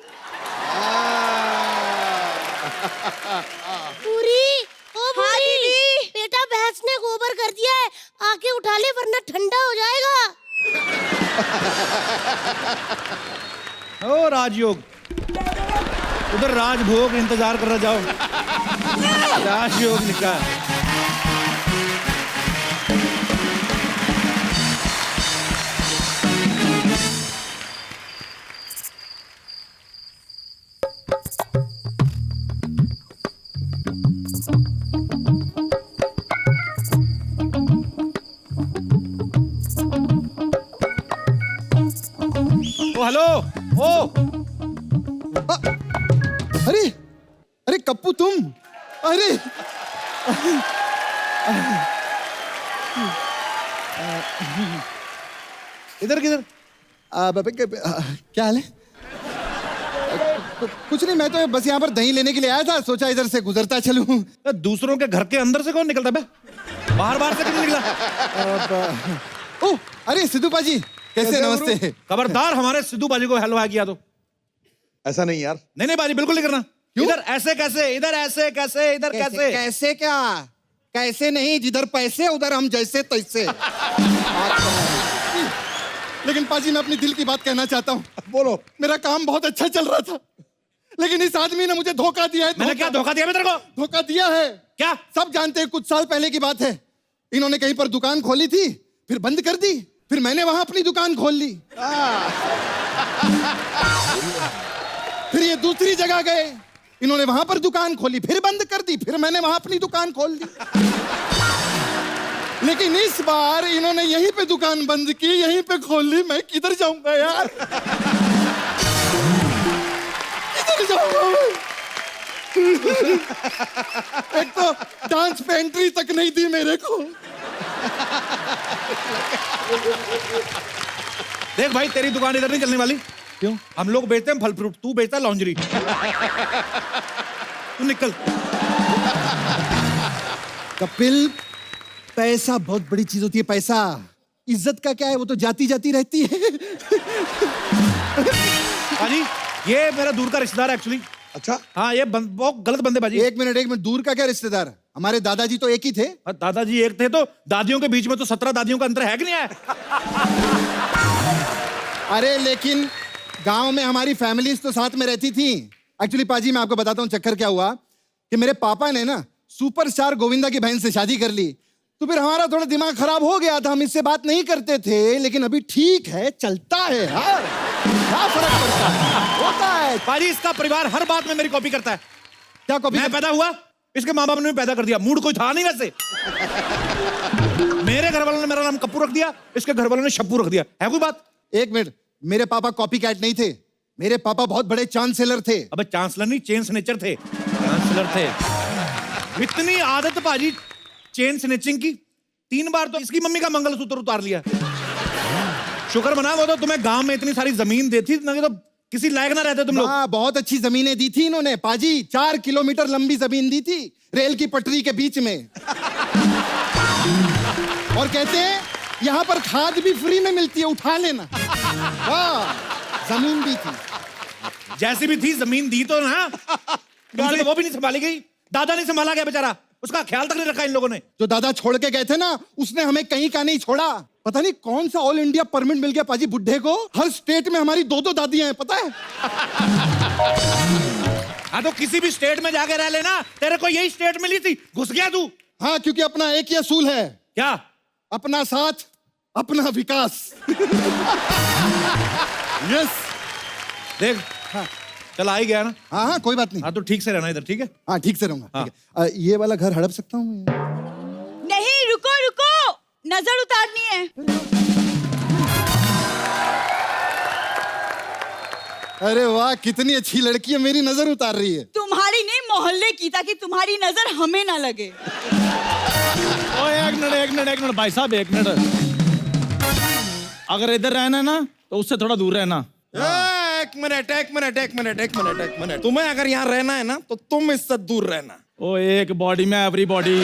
पूरी, ओ हाँ पूरी, दीदी। बेटा भैंस ने गोबर कर दिया है, आके उठा ले वरना ठंडा हो जाएगा। ओ राजयोग, उधर राजभोग इंतजार कर रहा, जाओ। राजयोग लिखा है। ओ हेलो, ओ अरे अरे कप्पू तुम, अरे इधर किधर? क्या हाल है? कुछ नहीं, मैं तो बस यहाँ पर दही लेने के लिए आया था, सोचा इधर से गुजरता चलूं। दूसरों के घर के अंदर से कौन निकलता बे? बाहर बाहर से क्यों निकला? ओह अरे सिद्धू पाजी, कैसे? नमस्ते। खबरदार हमारे सिद्धू बाजी को हेलो किया तो। ऐसा नहीं यार। नहीं नहीं बाजी बिल्कुल नहीं करना। इधर ऐसे कैसे, इधर ऐसे कैसे, इधर कैसे? कैसे क्या? कैसे नहीं, जिधर पैसे उधर हम जैसे तैसे। लेकिन पाजी मैं अपनी दिल की बात कहना चाहता हूँ। बोलो। मेरा काम बहुत अच्छा चल रहा था, लेकिन इस आदमी ने मुझे धोखा दिया है। मैंने क्या धोखा दिया? मैं तेरे को धोखा दिया है। क्या? सब जानते हैं, कुछ साल पहले की बात है। इन्होंने कहीं पर दुकान खोली थी, फिर बंद कर दी, फिर मैंने वहां अपनी दुकान खोल ली। फिर ये दूसरी जगह गए, इन्होंने वहां पर दुकान खोली, फिर बंद कर दी, फिर मैंने वहां अपनी दुकान खोल ली। लेकिन इस बार इन्होंने यहीं पे दुकान बंद की, यहीं पे खोल ली। मैं किधर जाऊंगा यार? किधर जाऊंगा मैं? एक तो डांस पे एंट्री तक नहीं दी मेरे को। देख भाई, तेरी दुकान इधर नहीं चलने वाली। क्यों? हम लोग बेचते हैं फल फ्रूट, तू बेचता है लॉन्जरी। तू निकल। कपिल, पैसा बहुत बड़ी चीज होती है। पैसा, इज्जत का क्या है, वो तो जाती जाती रहती है। बाजी, ये मेरा दूर का रिश्तेदार है एक्चुअली। अच्छा, हाँ, ये बहुत गलत बंदे बाजी। एक मिनट, दूर का क्या रिश्तेदार? हमारे दादाजी तो एक ही थे। दादाजी एक थे तो दादियों के बीच में तो 17 दादियों का अंतर है कि नहीं है? अरे लेकिन गांव में हमारी फैमिलीज तो साथ में रहती थी। एक्चुअली पाजी, मैं आपको बताता हूँ चक्कर क्या हुआ कि मेरे पापा ने ना सुपरस्टार गोविंदा की बहन से शादी कर ली, तो फिर हमारा थोड़ा दिमाग खराब हो गया था। हम इससे बात नहीं करते थे, लेकिन अभी ठीक है, चलता है। हाँ, क्या फर्क पड़ता है, होता है। बाजी, इसका परिवार हर बात में मेरी कॉपी करता है। क्या कॉपी? मैं पैदा हुआ, इसके माँ बाप ने भी पैदा कर दिया। मूड कोई था नहीं वैसे। मेरे घर वालों ने मेरा नाम कप्पू रख दिया, इसके घर वालों ने शप्पू रख दिया। है कोई बात? एक मिनट, मेरे पापा कॉपी कैट नहीं थे। मेरे पापा बहुत बड़े चांसलर थे। अबे चांसलर नहीं, चेन स्नेचर थे। चांसलर थे। इतनी आदत बाजी चेन स्नेचिंग की, 3 बार तो इसकी मम्मी का मंगलसूत्र उतार लिया। शुक्र मना, वो तो तुम्हें गांव में इतनी सारी जमीन देती, नहीं तो किसी लायक ना रहते तुम लोग। हाँ, बहुत अच्छी जमीनें दी थी इन्होंने पाजी। 4 किलोमीटर लंबी जमीन दी थी, रेल की पटरी के बीच में। और कहते हैं यहाँ पर खाद भी फ्री में मिलती है, उठा लेना। वाह, जमीन भी थी। जैसी भी थी जमीन दी तो ना, तुमसे तो वो भी नहीं संभाली गई। दादा नहीं संभाला गया बेचारा, उसका ख्याल तक नहीं रखा इन लोगों ने। जो दादा छोड़ के गए थे ना, उसने हमें कहीं का नहीं छोड़ा। पता नहीं कौन सा ऑल इंडिया परमिट मिल गया पाजी बुड्ढे को। हर स्टेट में हमारी 2-2 दादियां हैं, पता है। हाँ, तो किसी भी स्टेट में जाके रह लेना, तेरे को यही स्टेट मिली थी, घुस गया तू। हाँ, क्योंकि अपना एक ही असूल है। क्या? अपना साथ, अपना विकास। यस। देख, हाँ, चल आ ही गया ना। हाँ हाँ, कोई बात नहीं। हाँ, तो ठीक से रहना इधर, ठीक है? हाँ, ठीक से रहूंगा। हाँ। ठीक है। ये वाला घर हड़प सकता हूँ मैं? नहीं, रुको रुको, नजर उतारनी है। अरे वाह, कितनी अच्छी लड़की है, मेरी नजर उतार रही है। तुम्हारी नहीं, मोहल्ले की, ताकि तुम्हारी नजर हमें ना लगे। ओ एक मिनट भाई साहब, एक मिनट। अगर इधर रहना है ना तो उससे थोड़ा दूर रहना। एक मिनट। तुम्हें अगर यहाँ रहना है ना तो तुम इससे दूर रहना। ओ एक बॉडी में एवरी बॉडी।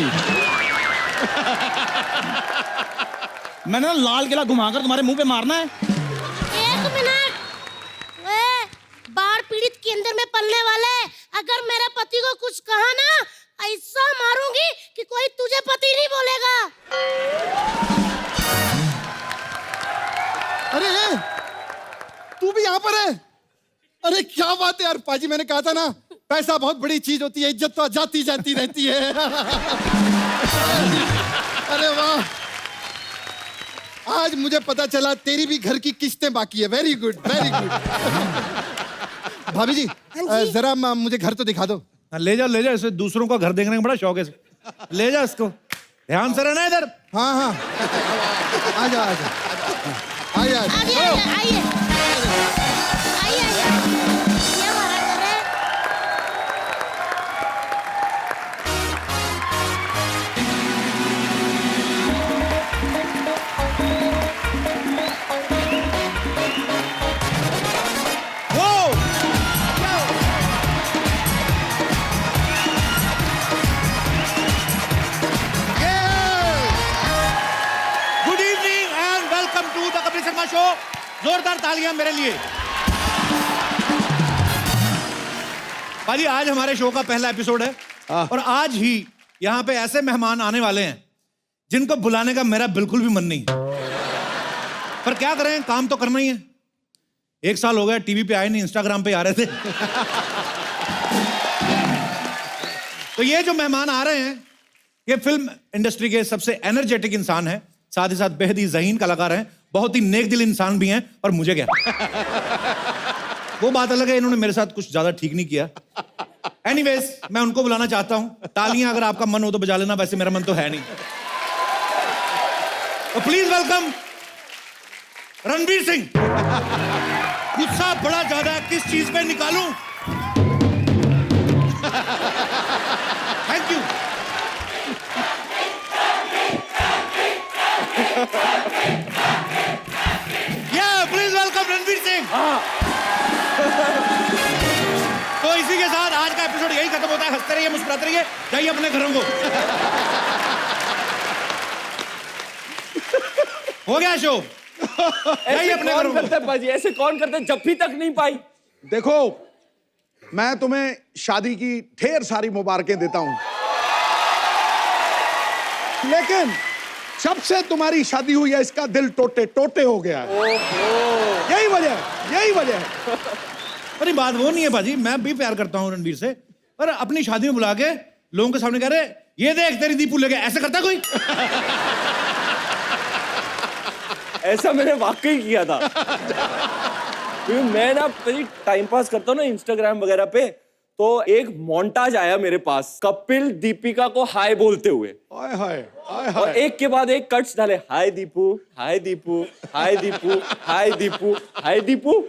मैंने ना लाल किला घुमाकर तुम्हारे मुंह पे मारना है। 1 मिनट। बाढ़ पीड़ित केंद्र में पलने वाले, अगर मेरे पति को कुछ कहा ना, ऐसा मारूंगी कि कोई तुझे पति नहीं बोलेगा। अरे तू भी यहाँ पर है? अरे क्या बात है यार पाजी, मैंने कहा था ना, पैसा बहुत बड़ी चीज होती है, इज्जत तो जाती जाती रहती है। अरे वाह, आज मुझे पता चला तेरी भी घर की किस्तें बाकी है। Very good, very good. भाभी जी, जरा मुझे घर तो दिखा दो। हाँ, ले जाओ, इसे दूसरों का घर देखने का बड़ा शौक है। ले जाओ इसको, ध्यान से रहना इधर। हाँ हाँ, आ जाओ। आइए। आइए। ये हमारा घर है। Good evening and welcome to the Kapil Sharma show. जोरदार तालियां मेरे लिए। भाजी, आज हमारे शो का पहला एपिसोड है और आज ही यहाँ पे ऐसे मेहमान आने वाले हैं जिनको बुलाने का मेरा बिल्कुल भी मन नहीं, पर क्या करें, काम तो करना ही है। 1 साल हो गया टीवी पे आए नहीं, इंस्टाग्राम पे आ रहे थे। तो ये जो मेहमान आ रहे हैं, ये फिल्म इंडस्ट्री के सबसे एनर्जेटिक इंसान है, साथ ही साथ बेहद ही ज़हीन कलाकार हैं, बहुत ही नेक दिल इंसान भी हैं। और मुझे क्या, वो बात अलग है, इन्होंने मेरे साथ कुछ ज्यादा ठीक नहीं किया। एनीवेज, मैं उनको बुलाना चाहता हूं। तालियां अगर आपका मन हो तो बजा लेना, वैसे मेरा मन तो है नहीं। तो प्लीज वेलकम रणवीर सिंह। गुस्सा बड़ा ज्यादा है, किस चीज पे निकालूं? रहिए, मुस्कुराते रहिए, जाइए अपने घरों को। हो गया शो, जाइए अपने घरों कौन को। करता है पाजी? ऐसे कौन करता है? जप्फी तक नहीं पाई। देखो, मैं तुम्हें शादी की ढेर सारी मुबारकें देता हूं, लेकिन जब से तुम्हारी शादी हुई है इसका दिल टोटे टोटे हो गया है। यही वजह है, यही वजह है। अरे बात वो नहीं है भाजी, मैं भी प्यार करता हूँ रणवीर से, पर अपनी शादी में बुला के लोगों के सामने कह रहे ये देख तेरी दीपू लेके, ऐसे करता कोई? ऐसा मैंने वाकई किया था। क्योंकि मैं ना टाइम पास करता हूँ ना इंस्टाग्राम वगैरह पे, तो एक मोन्टाज आया मेरे पास कपिल दीपिका को हाय बोलते हुए, हाय हाय हाय और हाय। एक के बाद एक कट्स डाले, हाय दीपू, हाय दीपू, हाय दीपू, हाय दीपू, हाय दीपू।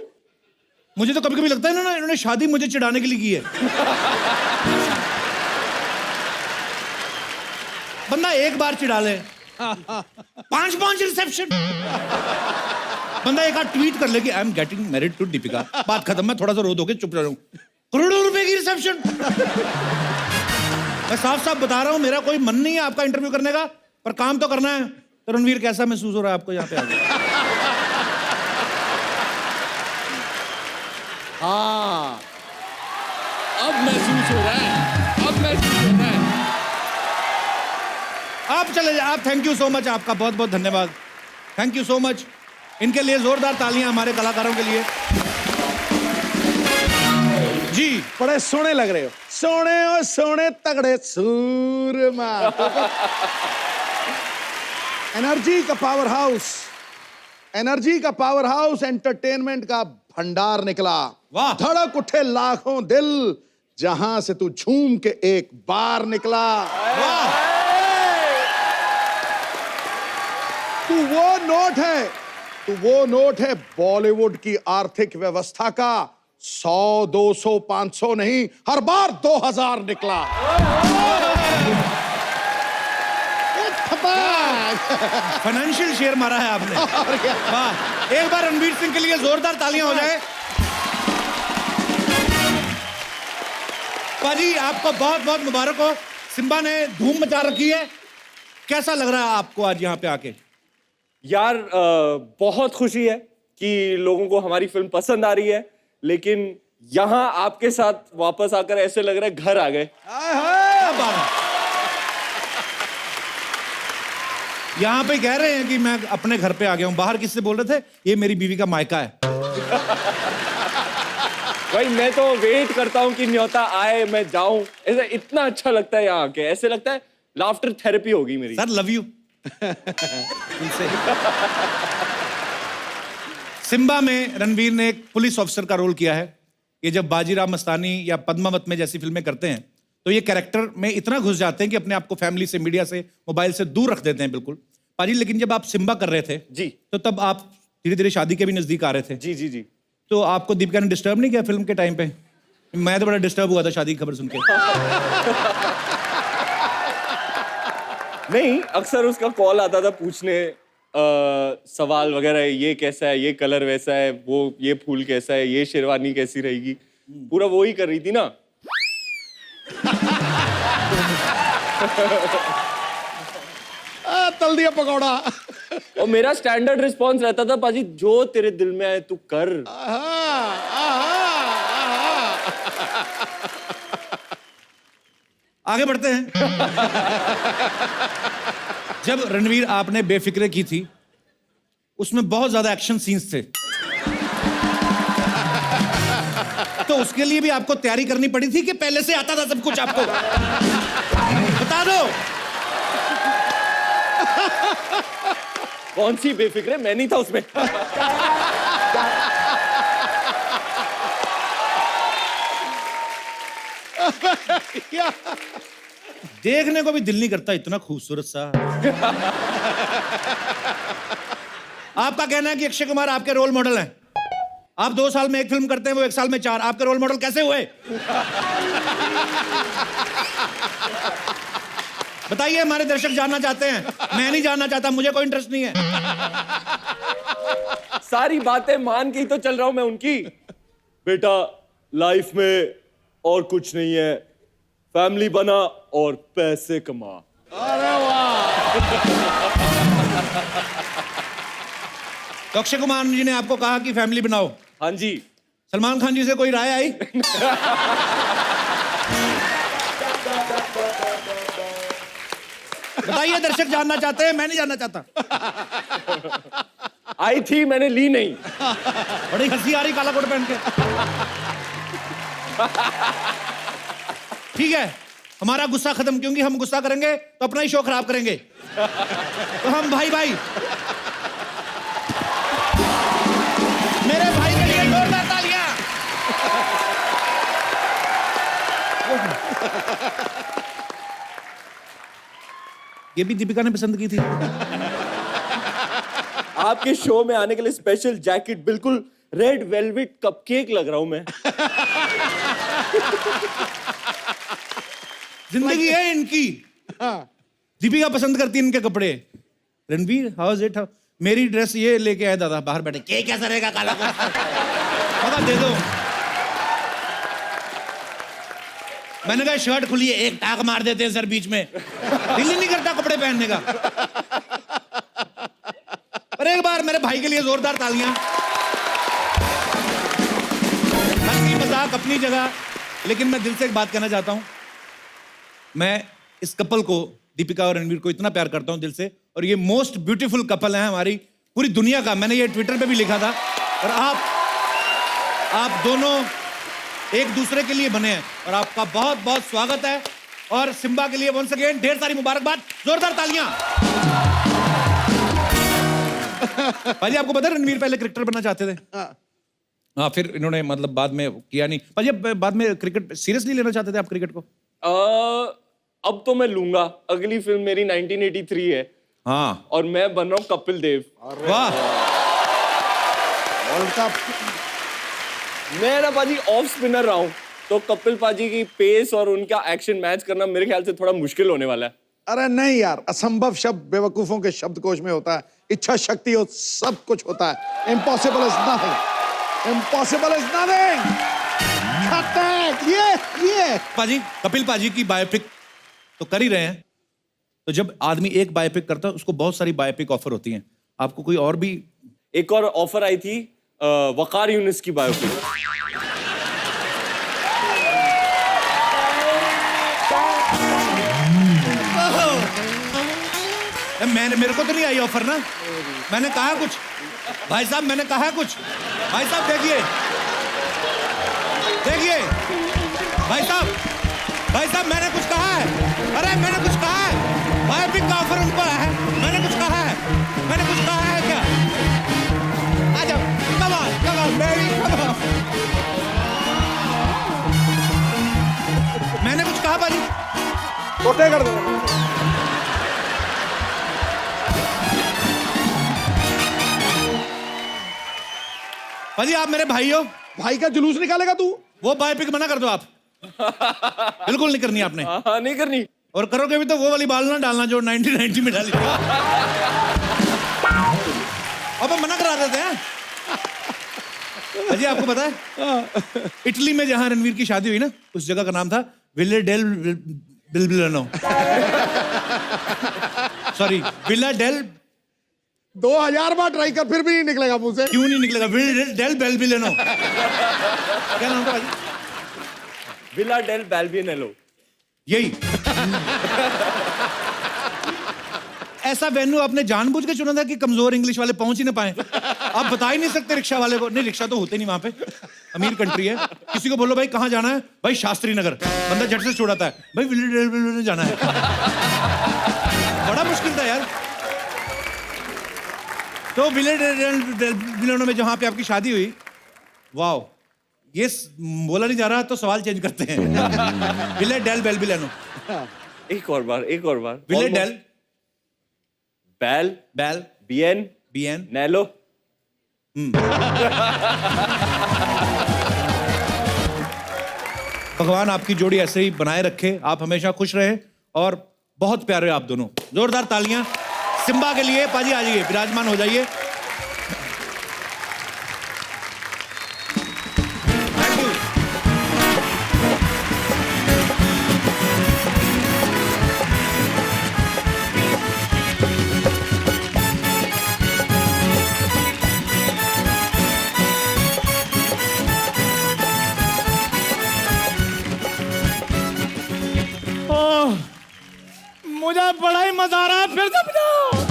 मुझे तो कभी कभी लगता है ना इन्होंने शादी मुझे चिढ़ाने के लिए की है। बंदा एक बार चिढ़ा ले, 5 रिसेप्शन। बंदा एक आध ट्वीट कर ले कि I am getting married to Deepika, बात खत्म, मैं थोड़ा सा रो दोगे, चुप रहूं। करोड़ों रुपए की रिसेप्शन। मैं साफ साफ बता रहा हूं, मेरा कोई मन नहीं है आपका इंटरव्यू करने का, पर काम तो करना है। तो रणवीर, कैसा महसूस हो रहा है आपको यहाँ पे आके? हाँ, अब महसूस हो रहा है, अब महसूस हो रहा है। आप चले जाए, आप, थैंक यू सो मच, आपका बहुत बहुत धन्यवाद, थैंक यू सो मच। इनके लिए जोरदार तालियां हमारे कलाकारों के लिए। जी, बड़े सोने लग रहे हो, सोने और सोने तगड़े सूरमा। एनर्जी का पावर हाउस, एनर्जी का पावर हाउस, एंटरटेनमेंट का भंडार निकला। वाह। धड़क उठे लाखों दिल, जहां से तू झूम के एक बार निकला। वाह, तू वो नोट है, तू वो नोट है बॉलीवुड की आर्थिक व्यवस्था का। 100, 200, 500 नहीं, हर बार 2000 निकला। फाइनेंशियल शेयर मारा है आपने। वाह, एक बार रणवीर सिंह के लिए जोरदार तालियां हो जाए। पाजी, आपको बहुत बहुत मुबारक हो, सिम्बा ने धूम मचा रखी है। कैसा लग रहा है आपको आज यहाँ पे आके? यार बहुत खुशी है कि लोगों को हमारी फिल्म पसंद आ रही है, लेकिन यहाँ आपके साथ वापस आकर ऐसे लग रहा है घर आ गए। क्या बात है? यहाँ पे कह रहे हैं कि मैं अपने घर पे आ गया हूँ। बाहर किससे बोल रहे थे? ये मेरी बीवी का मायका है। भाई मैं तो वेट करता हूँ कि न्योता आए, मैं जाऊं। ऐसा इतना अच्छा लगता है यहाँ आके, ऐसे लगता है लाफ्टर थेरेपी होगी मेरी। Sir, love you. सिम्बा में रणवीर ने एक पुलिस ऑफिसर का रोल किया है। ये जब बाजीराव मस्तानी या पद्मावत में जैसी फिल्में करते हैं तो ये कैरेक्टर में इतना घुस जाते हैं कि अपने आप को फैमिली से, मीडिया से, मोबाइल से दूर रख देते हैं बिल्कुल। पाजी, लेकिन जब आप सिम्बा कर रहे थे जी, तो तब आप धीरे धीरे शादी के भी नजदीक आ रहे थे। जी जी जी। तो आपको दीपिका ने डिस्टर्ब नहीं किया फिल्म के टाइम पे? मैं तो बड़ा डिस्टर्ब हुआ था शादी की खबर सुन के। नहीं, अक्सर उसका कॉल आता था पूछने सवाल वगैरह, ये कैसा है, ये कलर वैसा है, वो ये फूल कैसा है, ये शेरवानी कैसी रहेगी, पूरा वो ही कर रही थी ना। तल दिया पकौड़ा। और मेरा स्टैंडर्ड रिस्पॉन्स रहता था, पाजी जो तेरे दिल में आए तू कर। आगे बढ़ते हैं। जब रणवीर आपने बेफिक्रे की थी, उसमें बहुत ज्यादा एक्शन सीन्स थे, तो उसके लिए भी आपको तैयारी करनी पड़ी थी कि पहले से आता था सब कुछ आपको? बता दो। कौन सी बेफिक्रे? मैं नहीं था उसमें। देखने को भी दिल नहीं करता, इतना खूबसूरत सा। आपका कहना है कि अक्षय कुमार आपके रोल मॉडल हैं। आप 2 साल में 1 फिल्म करते हैं, वो 1 साल में 4। आपके रोल मॉडल कैसे हुए? बताइए, हमारे दर्शक जानना चाहते हैं। मैं नहीं जानना चाहता, मुझे कोई इंटरेस्ट नहीं है। सारी बातें मान के ही तो चल रहा हूं मैं उनकी। बेटा, लाइफ में और कुछ नहीं है, फैमिली बना और पैसे कमा। अरे वाह। तो अक्षय कुमार जी ने आपको कहा कि फैमिली बनाओ। हाँ जी। सलमान खान जी से कोई राय आई? बताइए, दर्शक जानना चाहते हैं, मैं नहीं जानना चाहता। आई थी, मैंने ली नहीं। बड़ी हंसी आ रही काला कोट पहन के। ठीक है, हमारा गुस्सा खत्म, क्योंकि हम गुस्सा करेंगे तो अपना ही शो खराब करेंगे। तो हम भाई भाई, मेरे भाई के लिए जोरदार तालियां। ये भी दीपिका ने पसंद की थी। आपके शो में आने के लिए स्पेशल जैकेट, बिल्कुल रेड वेलवेट कपकेक लग रहा हूं मैं। जिंदगी है इनकी। दीपिका पसंद करती है इनके कपड़े। Ranveer, how is it? मेरी ड्रेस ये लेके आए दादा बाहर बैठे, के कैसा रहेगा काला पता दे दो। मैंने कहा शर्ट खुली है, एक टाक मार देते हैं सर बीच में, दिल ही नहीं करता कपड़े पहनने का। पर एक बार मेरे भाई के लिए जोरदार तालियां। हंसी मजाक अपनी जगह, लेकिन मैं दिल से एक बात कहना चाहता हूं। मैं इस कपल को, दीपिका और रणवीर को, इतना प्यार करता हूं दिल से, और ये मोस्ट ब्यूटीफुल कपल है हमारी पूरी दुनिया का। मैंने ये ट्विटर पे भी लिखा था, और आप दोनों एक दूसरे के लिए बने हैं, और आपका बहुत बहुत स्वागत है। और सिम्बा के लिए वंस अगेन ढेर सारी मुबारकबाद, जोरदार तालियां। भाजी, आपको पता है रणवीर पहले क्रिकेटर बनना चाहते थे? हाँ, फिर इन्होंने मतलब बाद में किया नहीं। भाजी, बाद में क्रिकेट सीरियसली लेना चाहते थे आप क्रिकेट को? अब तो मैं लूंगा। अगली फिल्म मेरी 1983 है। हाँ, और मैं बन रहा हूँ कपिल देव। वाह। World cup. मैं ना पाजी ऑफ स्पिनर रहा हूँ, तो कपिल पाजी की पेस और उनका एक्शन मैच करना मेरे ख्याल से थोड़ा मुश्किल होने वाला है। अरे नहीं यार, असंभव शब्द बेवकूफों के शब्दकोश में होता है, इच्छा शक्ति हो सब कुछ होता है। Impossible is nothing, impossible is nothing. ये पाजी, कपिल पाजी की बायोपिक तो कर ही रहे हैं, तो जब आदमी एक बायोपिक करता है उसको बहुत सारी बायोपिक ऑफर होती हैं। आपको कोई और भी? एक और ऑफर आई थी, वकार यूनिस की बायोपिक। मेरे को तो नहीं आई ऑफर ना। मैंने कहा कुछ भाई साहब, मैंने कहा कुछ भाई साहब। देखिए भाई साहब, मैंने कुछ कहा है। अरे मैंने कुछ कहा है, बायोपिक का ऑफर उनको है। मैंने कुछ कहा है, मैंने कुछ कहा है क्या? आ जाओ, come on baby, come on. मैंने कुछ कहा भाजी? छोटे कर दो। भाजी, आप मेरे भाई हो। भाई का जुलूस निकालेगा तू? वो बायोपिक मना कर दो आप। बिल्कुल नहीं करनी आपने। हाँ, नहीं करनी। और करोगे भी तो वो वाली बाल ना डालना जो 1990 में डाली थी। अब हम मना करा देते हैं। अजी, आपको पता है इटली में जहां रणवीर की शादी हुई ना, उस जगह का नाम था Villa del Balbianello. Sorry, Villa del. 2000 बार ट्राई कर, फिर भी नहीं निकलेगा मुंह से। क्यों नहीं निकलेगा? Villa del Balbianello. क्या नाम था भाजी? Villa del Balbianello. यही। ऐसा वेन्यू आपने जानबूझ के चुना था कि कमजोर इंग्लिश वाले पहुंच ही ना पाए? आप बता ही नहीं सकते रिक्शा वाले को। नहीं, रिक्शा तो होते नहीं वहां पे, अमीर कंट्री है। किसी को बोलो भाई कहाँ जाना है, भाई शास्त्री नगर, बंदा झट से छोड़ाता है, भाई विले जाना है। बड़ा मुश्किल था यार। तो विले में जहां पे आपकी शादी हुई, वाओ, ये बोला नहीं जा रहा तो सवाल चेंज करते हैं। विले डेल बेलबिलानो। एक और बार। विले डेल बेल बीएन नेलो। भगवान आपकी जोड़ी ऐसे ही बनाए रखे, आप हमेशा खुश रहे, और बहुत प्यारे आप दोनों। जोरदार तालियां सिम्बा के लिए। पाजी आ जाइए, विराजमान हो जाइए। Thank you. मुझे बड़ा ही मजा आ रहा है, फिर से बजाओ।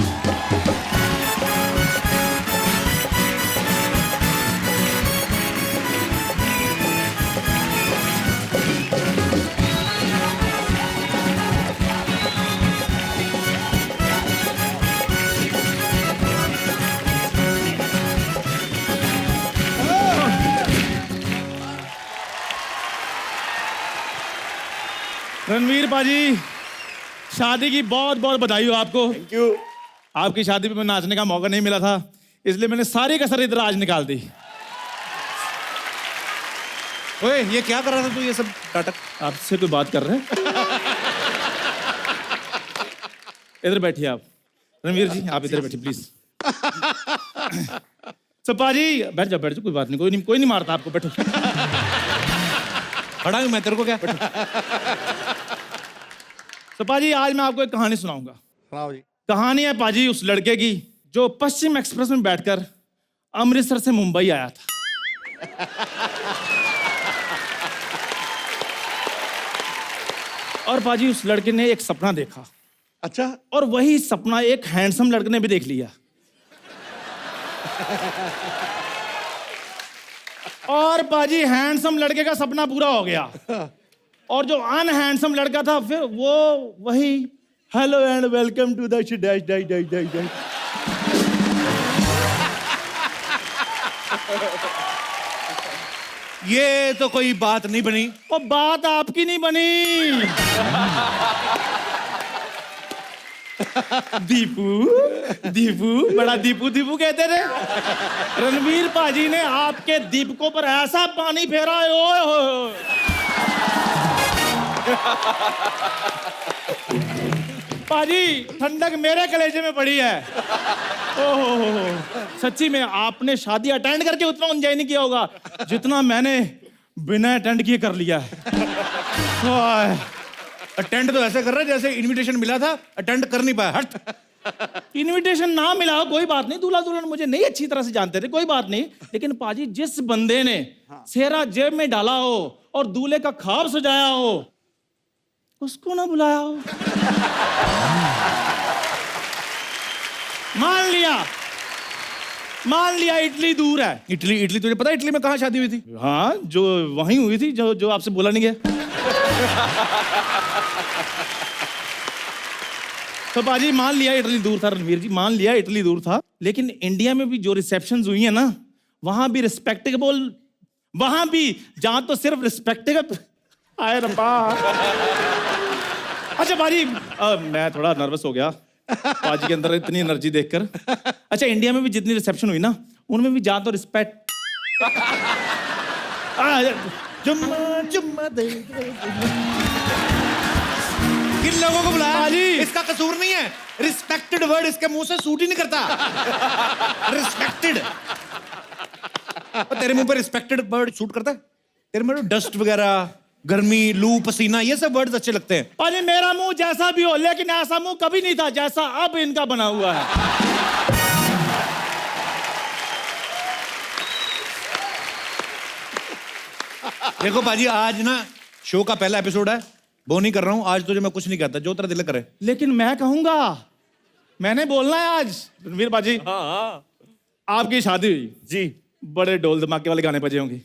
रणवीर पाजी, शादी की बहुत बहुत बधाई हो आपको। Thank you. आपकी शादी पे मैं नाचने का मौका नहीं मिला था, इसलिए मैंने सारी कसर इधर आज निकाल दी। ओए, ये क्या कर रहा था तू, ये सब नाटक? आपसे कोई बात कर रहे हैं? इधर बैठिए आप। रणवीर जी, आप इधर बैठिए प्लीज। सपा जी, बैठ जाओ, कोई बात नहीं, कोई नहीं मारता आपको, बैठो। खड़ा हूं मैं, तेरे को क्या? तो पाजी, आज मैं आपको एक कहानी सुनाऊंगा। सुनाओ जी। कहानी है पाजी उस लड़के की जो पश्चिम एक्सप्रेस में बैठकर अमृतसर से मुंबई आया था। और पाजी उस लड़के ने एक सपना देखा, अच्छा, और वही सपना एक हैंडसम लड़के ने भी देख लिया। और पाजी हैंडसम लड़के का सपना पूरा हो गया, और जो अनहैंडसम लड़का था फिर वो वही hello and welcome to the dash dash dash dash dash. ये तो कोई बात नहीं बनी। और बात आपकी नहीं बनी। दीपू दीपू, बड़ा दीपू दीपू कहते थे। रणवीर पाजी ने आपके दीपकों पर ऐसा पानी फेरा है, ओए होए। पाजी, ठंडक मेरे कलेजे में पड़ी है। ओहो, सच्ची में आपने शादी अटेंड करके उतना एंजॉय नहीं किया होगा जितना मैंने बिना अटेंड किए कर लिया है। अटेंड तो ऐसे कर रहा है जैसे इनविटेशन मिला था, अटेंड कर नहीं पाया। हट। इनविटेशन ना मिला हो कोई बात नहीं, दूल्हा दुल्हन मुझे नहीं अच्छी तरह से जानते थे, कोई बात नहीं। लेकिन पाजी, जिस बंदे ने सेहरा जेब में डाला हो और दूल्हे का ख्वाब सजाया हो, उसको ना बुलाया हो। मान लिया इटली दूर है। इटली तुझे पता है इटली में कहाँ शादी हुई थी? हाँ, जो वहीं हुई थी, जो आपसे बोला नहीं गया। तो बाजी, मान लिया इटली दूर था। रणवीर जी, मान लिया इटली दूर था, लेकिन इंडिया में भी जो रिसेप्शंस हुई है ना, वहां भी रिस्पेक्टेबल, वहां भी जहां तो सिर्फ रिस्पेक्टेबल। आए रब्बा। अच्छा बाजी, मैं थोड़ा नर्वस हो गया पाजी के अंदर इतनी एनर्जी देखकर। अच्छा, इंडिया में भी जितनी रिसेप्शन हुई ना, उनमें भी जहां तो रिस्पेक्ट। जुम्मा जुम्मा दे। किन लोगों को बुलाया? पाजी, इसका कसूर नहीं है। रिस्पेक्टेड वर्ड इसके मुंह से सूट ही नहीं करता। रिस्पेक्टेड। तेरे मुंह पे रिस्पेक्टेड वर्ड सूट करता है? तेरे में डस्ट वगैरह, गर्मी, लू, पसीना, ये सब वर्ड्स अच्छे लगते हैं। पाजी, मेरा मुंह जैसा भी हो, लेकिन ऐसा मुंह कभी नहीं था जैसा अब इनका बना हुआ है। देखो पाजी, आज ना शो का पहला एपिसोड है, वो नहीं कर रहा हूं आज, तुझे मैं कुछ नहीं कहता, जो तेरा दिल करे। लेकिन मैं कहूंगा, मैंने बोलना है आज। रणवीर बाजी, हाँ, आपकी शादी हुई जी, बड़े ढोल धमाके वाले गाने बजे होंगे,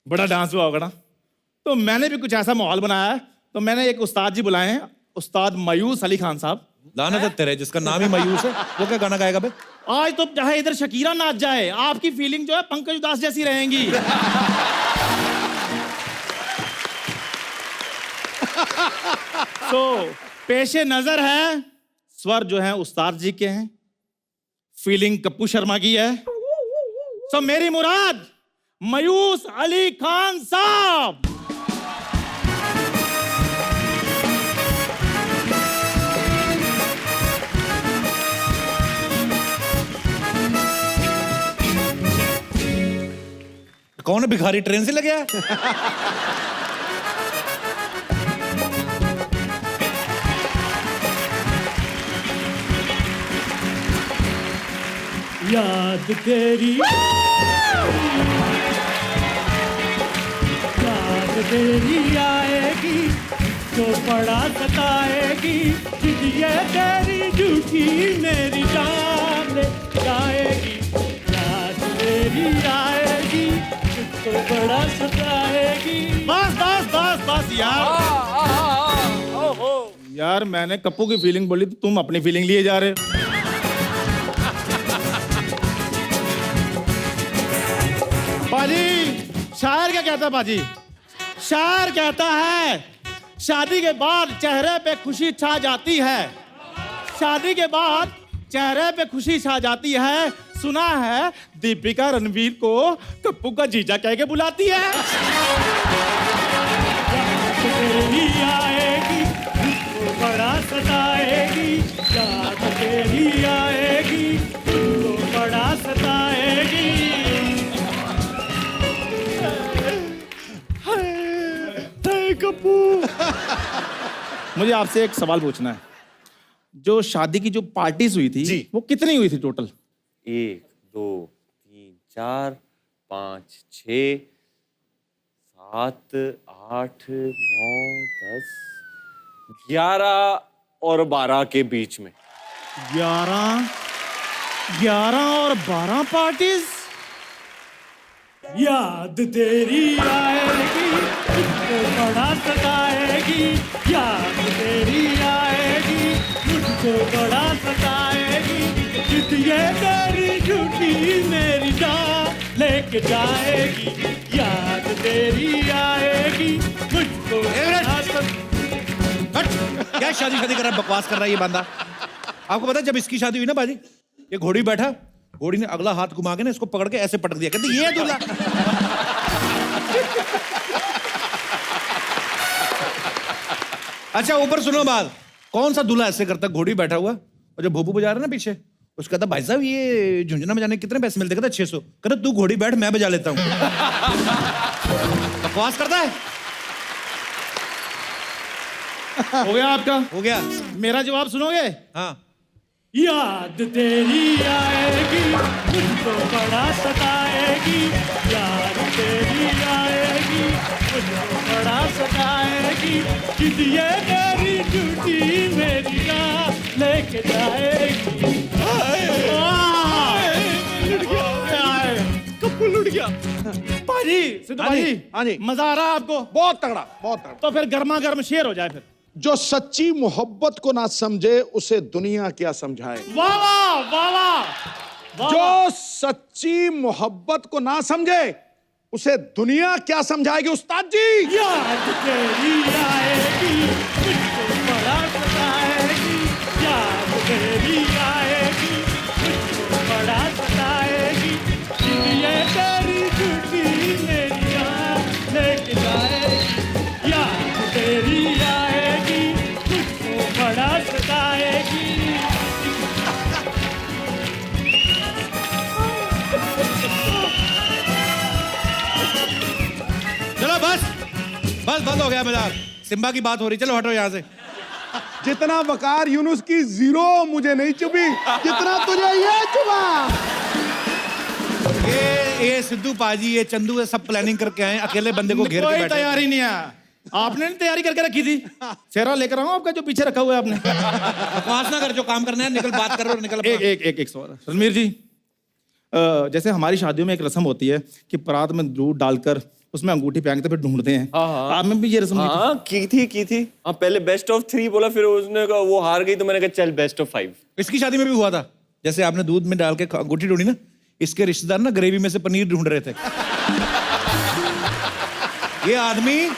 बड़ा डांस हुआ होगा ना, तो मैंने भी कुछ ऐसा माहौल बनाया है। तो मैंने एक उस्ताद जी बुलाए हैं, उस्ताद मायूस अली खान साहब। लानत है तेरे, जिसका नाम ही मायूस है, वो क्या गाना गाएगा बे? आज तो चाहे इधर शकीरा नाच जाए, आपकी फीलिंग जो है पंकज उदास जैसी रहेंगी। तो पेशे नजर है, स्वर जो है उस्ताद जी के हैं, फीलिंग कप्पू शर्मा की है। सो मेरी मुराद मायूस अली खान साहब। कौन है भिखारी, ट्रेन से लग गया? याद तेरी, याद तेरी आएगी, मुझको बड़ा सताएगी, ये तेरी झूठी मेरी जान ले जाएगी, याद तेरी आएगी, मुझको बड़ा सताएगी। बस बस बस बस यार मैंने कप्पू की फीलिंग बोली तो तुम अपनी फीलिंग लिए जा रहे हो। बाजी शायर क्या कहता है बाजी? शायर कहता है शादी के बाद चेहरे पे खुशी छा जाती है, शादी के बाद चेहरे पे खुशी छा जाती है। सुना है दीपिका रणवीर को कप्पू का जीजा कह के बुलाती है। तेरी आएगी तुझको बड़ा सताएगी, याद तेरी आएगी तुझको बड़ा सताएगी। कप्पू मुझे आपसे एक सवाल पूछना है, जो शादी की जो पार्टीज हुई थी वो कितनी हुई थी टोटल? 1 2 3 4 5 6 7 8 9 10 11 और 12 के बीच में। 11 और 12 पार्टीज। याद तेरी आएगी मुझको बड़ा सताएगी, याद तेरी आएगी मुझको बड़ा सताएगी, ये तेरी झूठी मेरी जान लेके जाएगी, याद तेरी आएगी मुझको बड़ा क्या शादी कर रहा है, बकवास कर रहा है ये बंदा। आपको पता है जब इसकी शादी हुई ना बाजी, ये घोड़ी बैठा, घोड़ी ने अगला हाथ घुमा के ना इसको पकड़ के ऐसे पटक दिया, कहते ये दूल्हा। अच्छा ऊपर सुनो बात, कौन सा दूल्हा ऐसे करता? घोड़ी बैठा हुआ और जो भोपू बजा रहा है ना पीछे, उसका कहता भाई साहब ये झुंझुना बजाने कितने पैसे मिलते? कहता 600। कहता तू घोड़ी बैठ मैं बजा लेता हूँ। बकवास करता है। हो गया आपका? हो गया। मेरा जवाब सुनोगे? हाँ। याद तेरी आएगी मुझको बड़ा सताएगी, याद तेरी आएगी मुझको बड़ा सताएगी, ये तेरी झूठी मेरी जान लेके जाएगी। कप्पू लुट गया। पाजी सिद्धू भाई, हाँ जी। मजा आ रहा है आपको? बहुत तगड़ा, बहुत तगड़ा। तो फिर गर्मा गर्म शेर हो जाए फिर। जो सच्ची मोहब्बत को ना समझे उसे दुनिया क्या समझाए। वाह वाह वाह वाह। जो सच्ची मोहब्बत को ना समझे उसे दुनिया क्या समझाएगी उस्ताद जी। याद तेरी आएगी मुझको बड़ा सताएगी, याद तेरी आएगी मुझको बड़ा सताएगी, ये तेरी झूठी मेरी जान लेके जाएगी, याद तेरी आएगी मुझको बड़ा सताएगी। चलो बस बस बंद हो गया मजाक। सिम्बा की बात हो रही, चलो हटो यहाँ से। जितना वकार यूनुस की 0 मुझे नहीं चुभी जितना तुझे ये चुभा। ये सिद्धू पाजी, ये चंदू, ये सब प्लानिंग करके आए, अकेले बंदे को घेर के कोई बैठे। तैयारी नहीं है, आपने नहीं तैयारी करके रखी थी। चेहरा लेकर आऊं आपका जो पीछे रखा हुआ है आपने। बकवास ना कर, जो काम करना है निकल, बात कर रहे हो निकल। एक सवाल रणवीर जी, जैसे हमारी शादियों में एक रस्म होती है कि परात में दूध डालकर उसमें अंगूठी पहनते फिर ढूंढते हैं। आप में भी ये रस्म? हाँ की थी। हाँ पहले बेस्ट ऑफ 3 बोला, फिर उसने कहा वो हार गई तो मैंने कहा चल बेस्ट ऑफ 5। इसकी शादी में भी हुआ था, जैसे आपने दूध में डाल के अंगूठी ढूंढी ना, इसके रिश्तेदार ना ग्रेवी में से पनीर ढूंढ रहे थे। ये आदमी,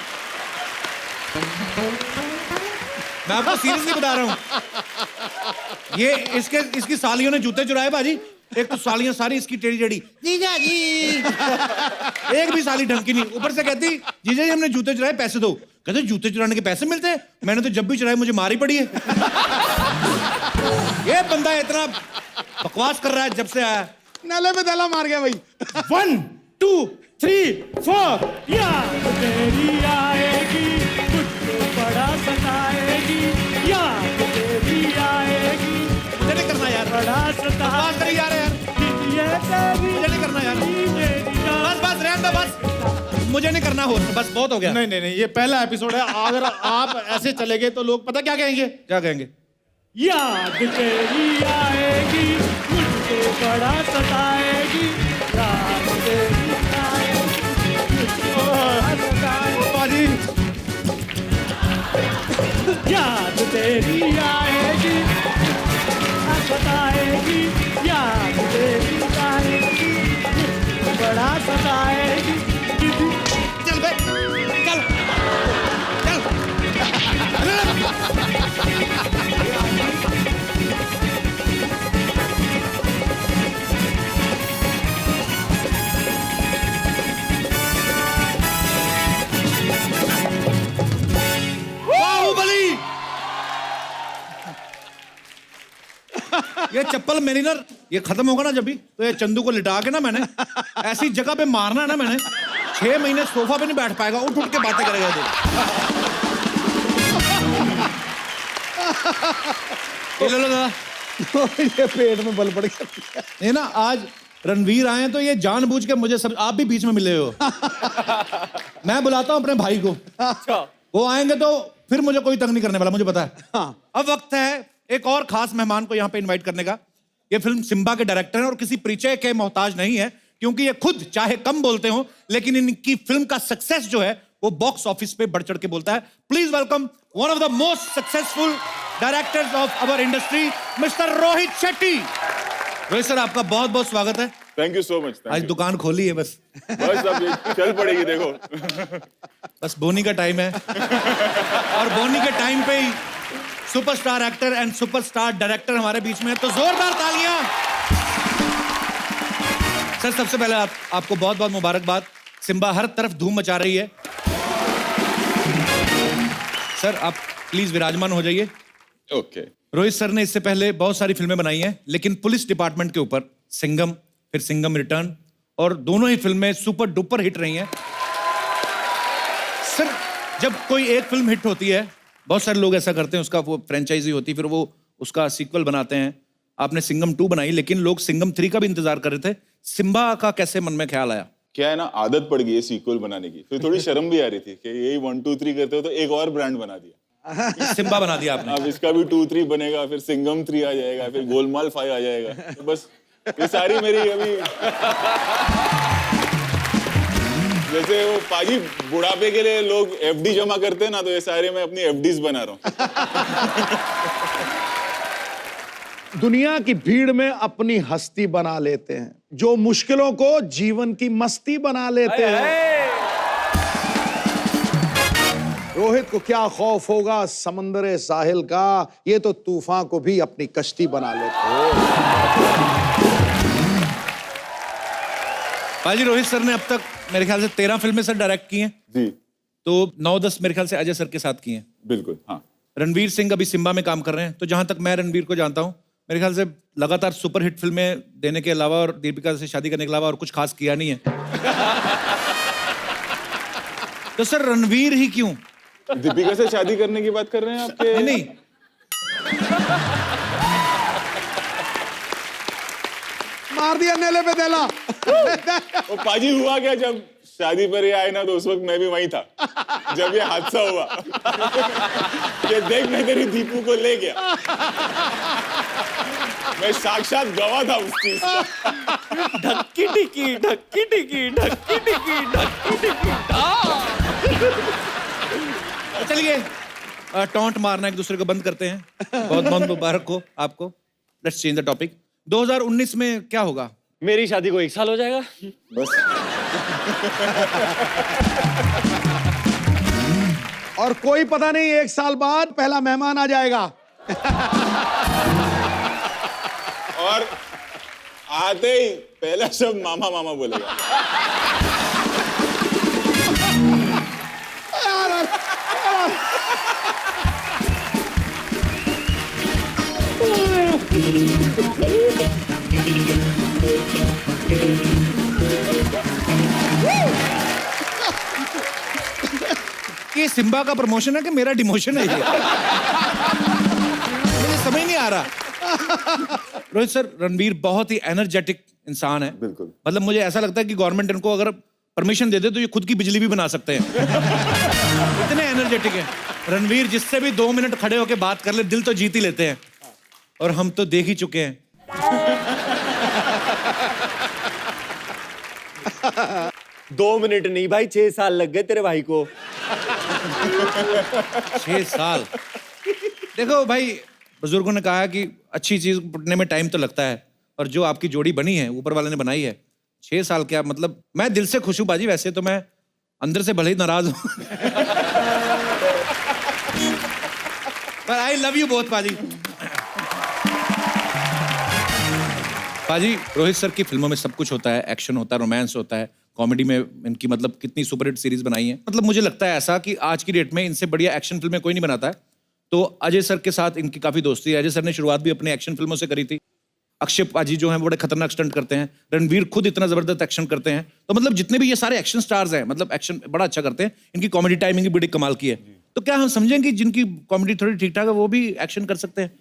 मैं आपको सीरियसली बता रहा हूं, ये इसकी सालियों ने जूते चुराए बाजी। एक तो सालियां सारी इसकी टेढ़ी टेढ़ी, जीजा जी। एक भी साली ढंग की नहीं, ऊपर से कहती जीजा जी हमने जूते चुराए पैसे दो। कहते जूते चुराने के पैसे मिलते हैं? मैंने तो जब भी चुराए मुझे मार ही पड़ी है। ये बंदा इतना बकवास कर रहा है जब से आया। नाले में दला मार गया भाई। 1 2 3 4। याद तेरी आएगी मुझको बड़ा सताएगी, याद तेरी आएगी मुझे नहीं करना यार, बड़ा बकवास करी जा रहे हैं यार। ये तेरी मुझे नहीं करना यार। बस बस रहने दो बस। मुझे नहीं करना हो, बस बहुत हो गया। नहीं नहीं नहीं, ये पहला एपिसोड है। अगर आप ऐसे चले गए तो लोग पता क्या कहेंगे? क्या कहेंगे? याद तेरी आएगी, मुझे बड़ा सताएगी, याद तेरी आएगी, मुझे बड़ा सताएगी। पाजी याद तेरी आएगी, सताएगी, याद तेरी आएगी, मुझे बड़ा सताएगी। चल बे, चल बाहुबली। ये चप्पल मेरी ना, ये खत्म होगा ना जब भी, तो ये चंदू को लिटा के ना मैंने ऐसी जगह पे मारना है ना मैंने, 6 महीने सोफा पे नहीं बैठ पाएगा, उठ उठ के बातें करेगा ये। ये लो दादा, ये पेट में बल पड़ गया। ये ना आज रणवीर आए हैं तो ये जानबूझ के मुझे सब, आप भी बीच में मिले हो। मैं बुलाता हूं अपने भाई को, वो आएंगे तो फिर मुझे कोई तंग नहीं करने वाला, मुझे पता है। अब वक्त है एक और खास मेहमान को यहाँ पे इनवाइट करने का। ये फिल्म सिम्बा के डायरेक्टर हैं और किसी परिचय के मोहताज नहीं है, क्योंकि ये खुद चाहे कम बोलते हो, लेकिन इनकी फिल्म का सक्सेस जो है वो बॉक्स ऑफिस पे बढ़ चढ़ के बोलता है। Please welcome one of the most successful directors of our industry, mister Rohit Shetty. Rohit sir, आपका बहुत बहुत स्वागत है। Thank you so much. आज दुकान खोली है बस अब ये चल पड़ेगी, देखो। बस बोनी का टाइम है और बोनी के टाइम पे ही superstar actor and superstar director हमारे बीच में है, तो जोरदार तालियां। सर सबसे पहले आपको बहुत बहुत मुबारकबाद। सिम्बा हर तरफ धूम मचा रही है। सर आप प्लीज विराजमान हो जाइए। ओके। रोहित सर ने इससे पहले बहुत सारी फिल्में बनाई हैं, लेकिन पुलिस डिपार्टमेंट के ऊपर सिंघम, फिर सिंघम रिटर्न, और दोनों ही फिल्में सुपर डुपर हिट रही हैं। सर जब कोई एक फिल्म हिट होती है, बहुत सारे लोग ऐसा करते हैं, उसका वो फ्रेंचाइजी होती है, फिर वो उसका सीक्वल बनाते हैं। आपने सिंघम 2 बनाई, लेकिन लोग सिंघम 3 का भी इंतजार कर रहे थे। सिम्बा का कैसे मन में ख्याल आया? क्या है ना, आदत पड़ गई है सीक्वल बनाने की, फिर थोड़ी शर्म भी आ रही थी कि यही 1 2 3 करते हो, तो एक और ब्रांड बना दिया। सिम्बा बना दिया आपने। अब इसका भी 2 3 बनेगा, फिर सिंघम 3 आ जाएगा, फिर गोलमाल 5 आ जाएगा। तो बस ये सारी मेरी अभी जैसे वो पाजी बुढ़ापे के लिए लोग एफडी जमा करते हैं ना, तो ये सारे मैं अपनी एफडीज बना रहा हूँ। दुनिया की भीड़ में अपनी हस्ती बना लेते हैं, जो मुश्किलों को जीवन की मस्ती बना लेते हैं। रोहित को क्या खौफ होगा समंदर साहिल का, ये तो तूफान को भी अपनी कश्ती बना लेते हैं। पाजी रोहित सर ने अब तक मेरे ख्याल से 13 फिल्में सर डायरेक्ट की हैं जी। तो 9-10 मेरे ख्याल से अजय सर के साथ की हैं। बिल्कुल हाँ। रणवीर सिंह अभी सिम्बा में काम कर रहे हैं, तो जहां तक मैं रणवीर को जानता हूं, मेरे ख्याल से लगातार सुपरहिट फिल्में देने के अलावा और दीपिका से शादी करने के अलावा और कुछ खास किया नहीं है। तो सर रणवीर ही क्यों? दीपिका से शादी करने की बात कर रहे हैं आपके? नहीं मार दिया नेले पे देला। वो पाजी हुआ क्या, जब शादी पर ये आए ना, तो उस वक्त मैं भी वहीं था जब ये हादसा हुआ। ये देख, मैं तेरी दीपू को ले गया, मैं साक्षात गवाह था उस चीज का। ढक्की टिकी ढक्की टिकी ढक्की टिकी ढक्की टिकी। चलिए टॉन्ट मारना एक दूसरे को बंद करते हैं। बहुत बहुत मुबारक हो आपको। Let's change the topic. 2019 में क्या होगा? मेरी शादी को 1 साल हो जाएगा बस। और कोई पता नहीं 1 साल बाद पहला मेहमान आ जाएगा। और आते ही पहला शब्द मामा मामा बोलेगा। ये सिम्बा का प्रमोशन है कि मेरा डिमोशन है ये? मुझे समझ नहीं आ रहा। रोहित सर, रणवीर बहुत ही एनर्जेटिक इंसान है। बिल्कुल। मतलब मुझे ऐसा लगता है कि गवर्नमेंट इनको अगर परमिशन दे दे तो ये खुद की बिजली भी बना सकते हैं। इतने एनर्जेटिक हैं। रणवीर जिससे भी 2 मिनट खड़े होके बात कर ले दिल तो जीत ही लेते हैं, और हम तो देख ही चुके हैं। 2 मिनट नहीं भाई, 6 साल लग गए तेरे भाई को। 6 साल। देखो भाई, बुजुर्गों ने कहा कि अच्छी चीज पढ़ने में टाइम तो लगता है, और जो आपकी जोड़ी बनी है ऊपर वाले ने बनाई है, 6 साल क्या मतलब, मैं दिल से खुश हूं बाजी। वैसे तो मैं अंदर से भले ही नाराज हूं, पर आई लव यू बहुत पाजी। पाजी, रोहित सर की फिल्मों में सब कुछ होता है, एक्शन होता है, रोमांस होता है, कॉमेडी में इनकी मतलब कितनी सुपरहिट सीरीज बनाई है। मतलब मुझे लगता है ऐसा कि आज की डेट में इनसे बढ़िया एक्शन फिल्में कोई नहीं बनाता है। तो अजय सर के साथ इनकी काफी दोस्ती है। अजय सर ने शुरुआत भी अपने एक्शन फिल्मों से करी थी। अक्षय पाजी जो हैं बड़े खतरनाक स्टंट करते हैं। रणवीर खुद इतना जबरदस्त एक्शन करते हैं। तो मतलब जितने भी ये सारे एक्शन स्टार्स हैं, मतलब एक्शन बड़ा अच्छा करते हैं। इनकी कॉमेडी टाइमिंग भी बड़ी कमाल की है। तो क्या हम समझें कि जिनकी कॉमेडी थोड़ी ठीक ठाक है वो भी एक्शन कर सकते हैं?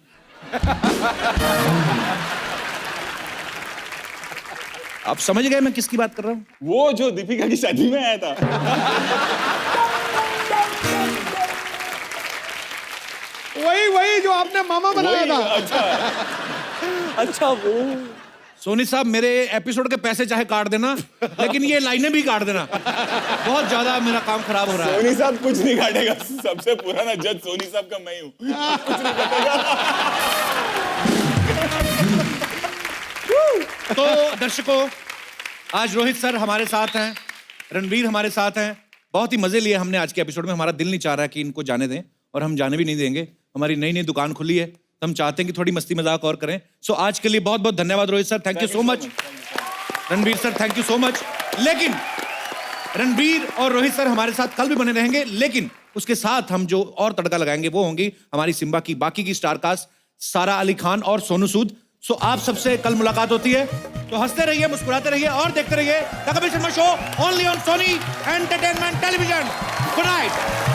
आप समझ गए मैं किसकी बात कर रहा हूँ? वो जो दीपिका की शादी में आया था। वही जो आपने मामा बनाया वही, था। अच्छा वो सोनी साहब, मेरे एपिसोड के पैसे चाहे काट देना, लेकिन ये लाइनें भी काट देना। बहुत ज्यादा मेरा काम खराब हो रहा है। सोनी साहब कुछ नहीं काटेगा, सबसे पुराना जज सोनी साहब का मैं हूँ। कुछ नहीं काटेगा। तो दर्शकों, आज रोहित सर हमारे साथ हैं, रणवीर हमारे साथ हैं। बहुत ही मजे लिए हमने आज के एपिसोड में। हमारा दिल नहीं चाह रहा कि इनको जाने दें, और हम जाने भी नहीं देंगे। हमारी नई नई दुकान खुली है, तो हम चाहते हैं कि थोड़ी मस्ती मजाक और करें। सो आज के लिए बहुत बहुत धन्यवाद Rohit sir, thank you so much. Ranveer sir, thank you so much. लेकिन रणवीर और रोहित सर हमारे साथ कल भी बने रहेंगे, लेकिन उसके साथ हम जो और तड़का लगाएंगे वो होंगी हमारी सिम्बा की बाकी की स्टार कास्ट, सारा अली खान और सोनू सूद। सो आप सबसे कल मुलाकात होती है, तो हंसते रहिए, मुस्कुराते रहिए और देखते रहिए the Kapil Sharma show, only on Sony entertainment television. Good night.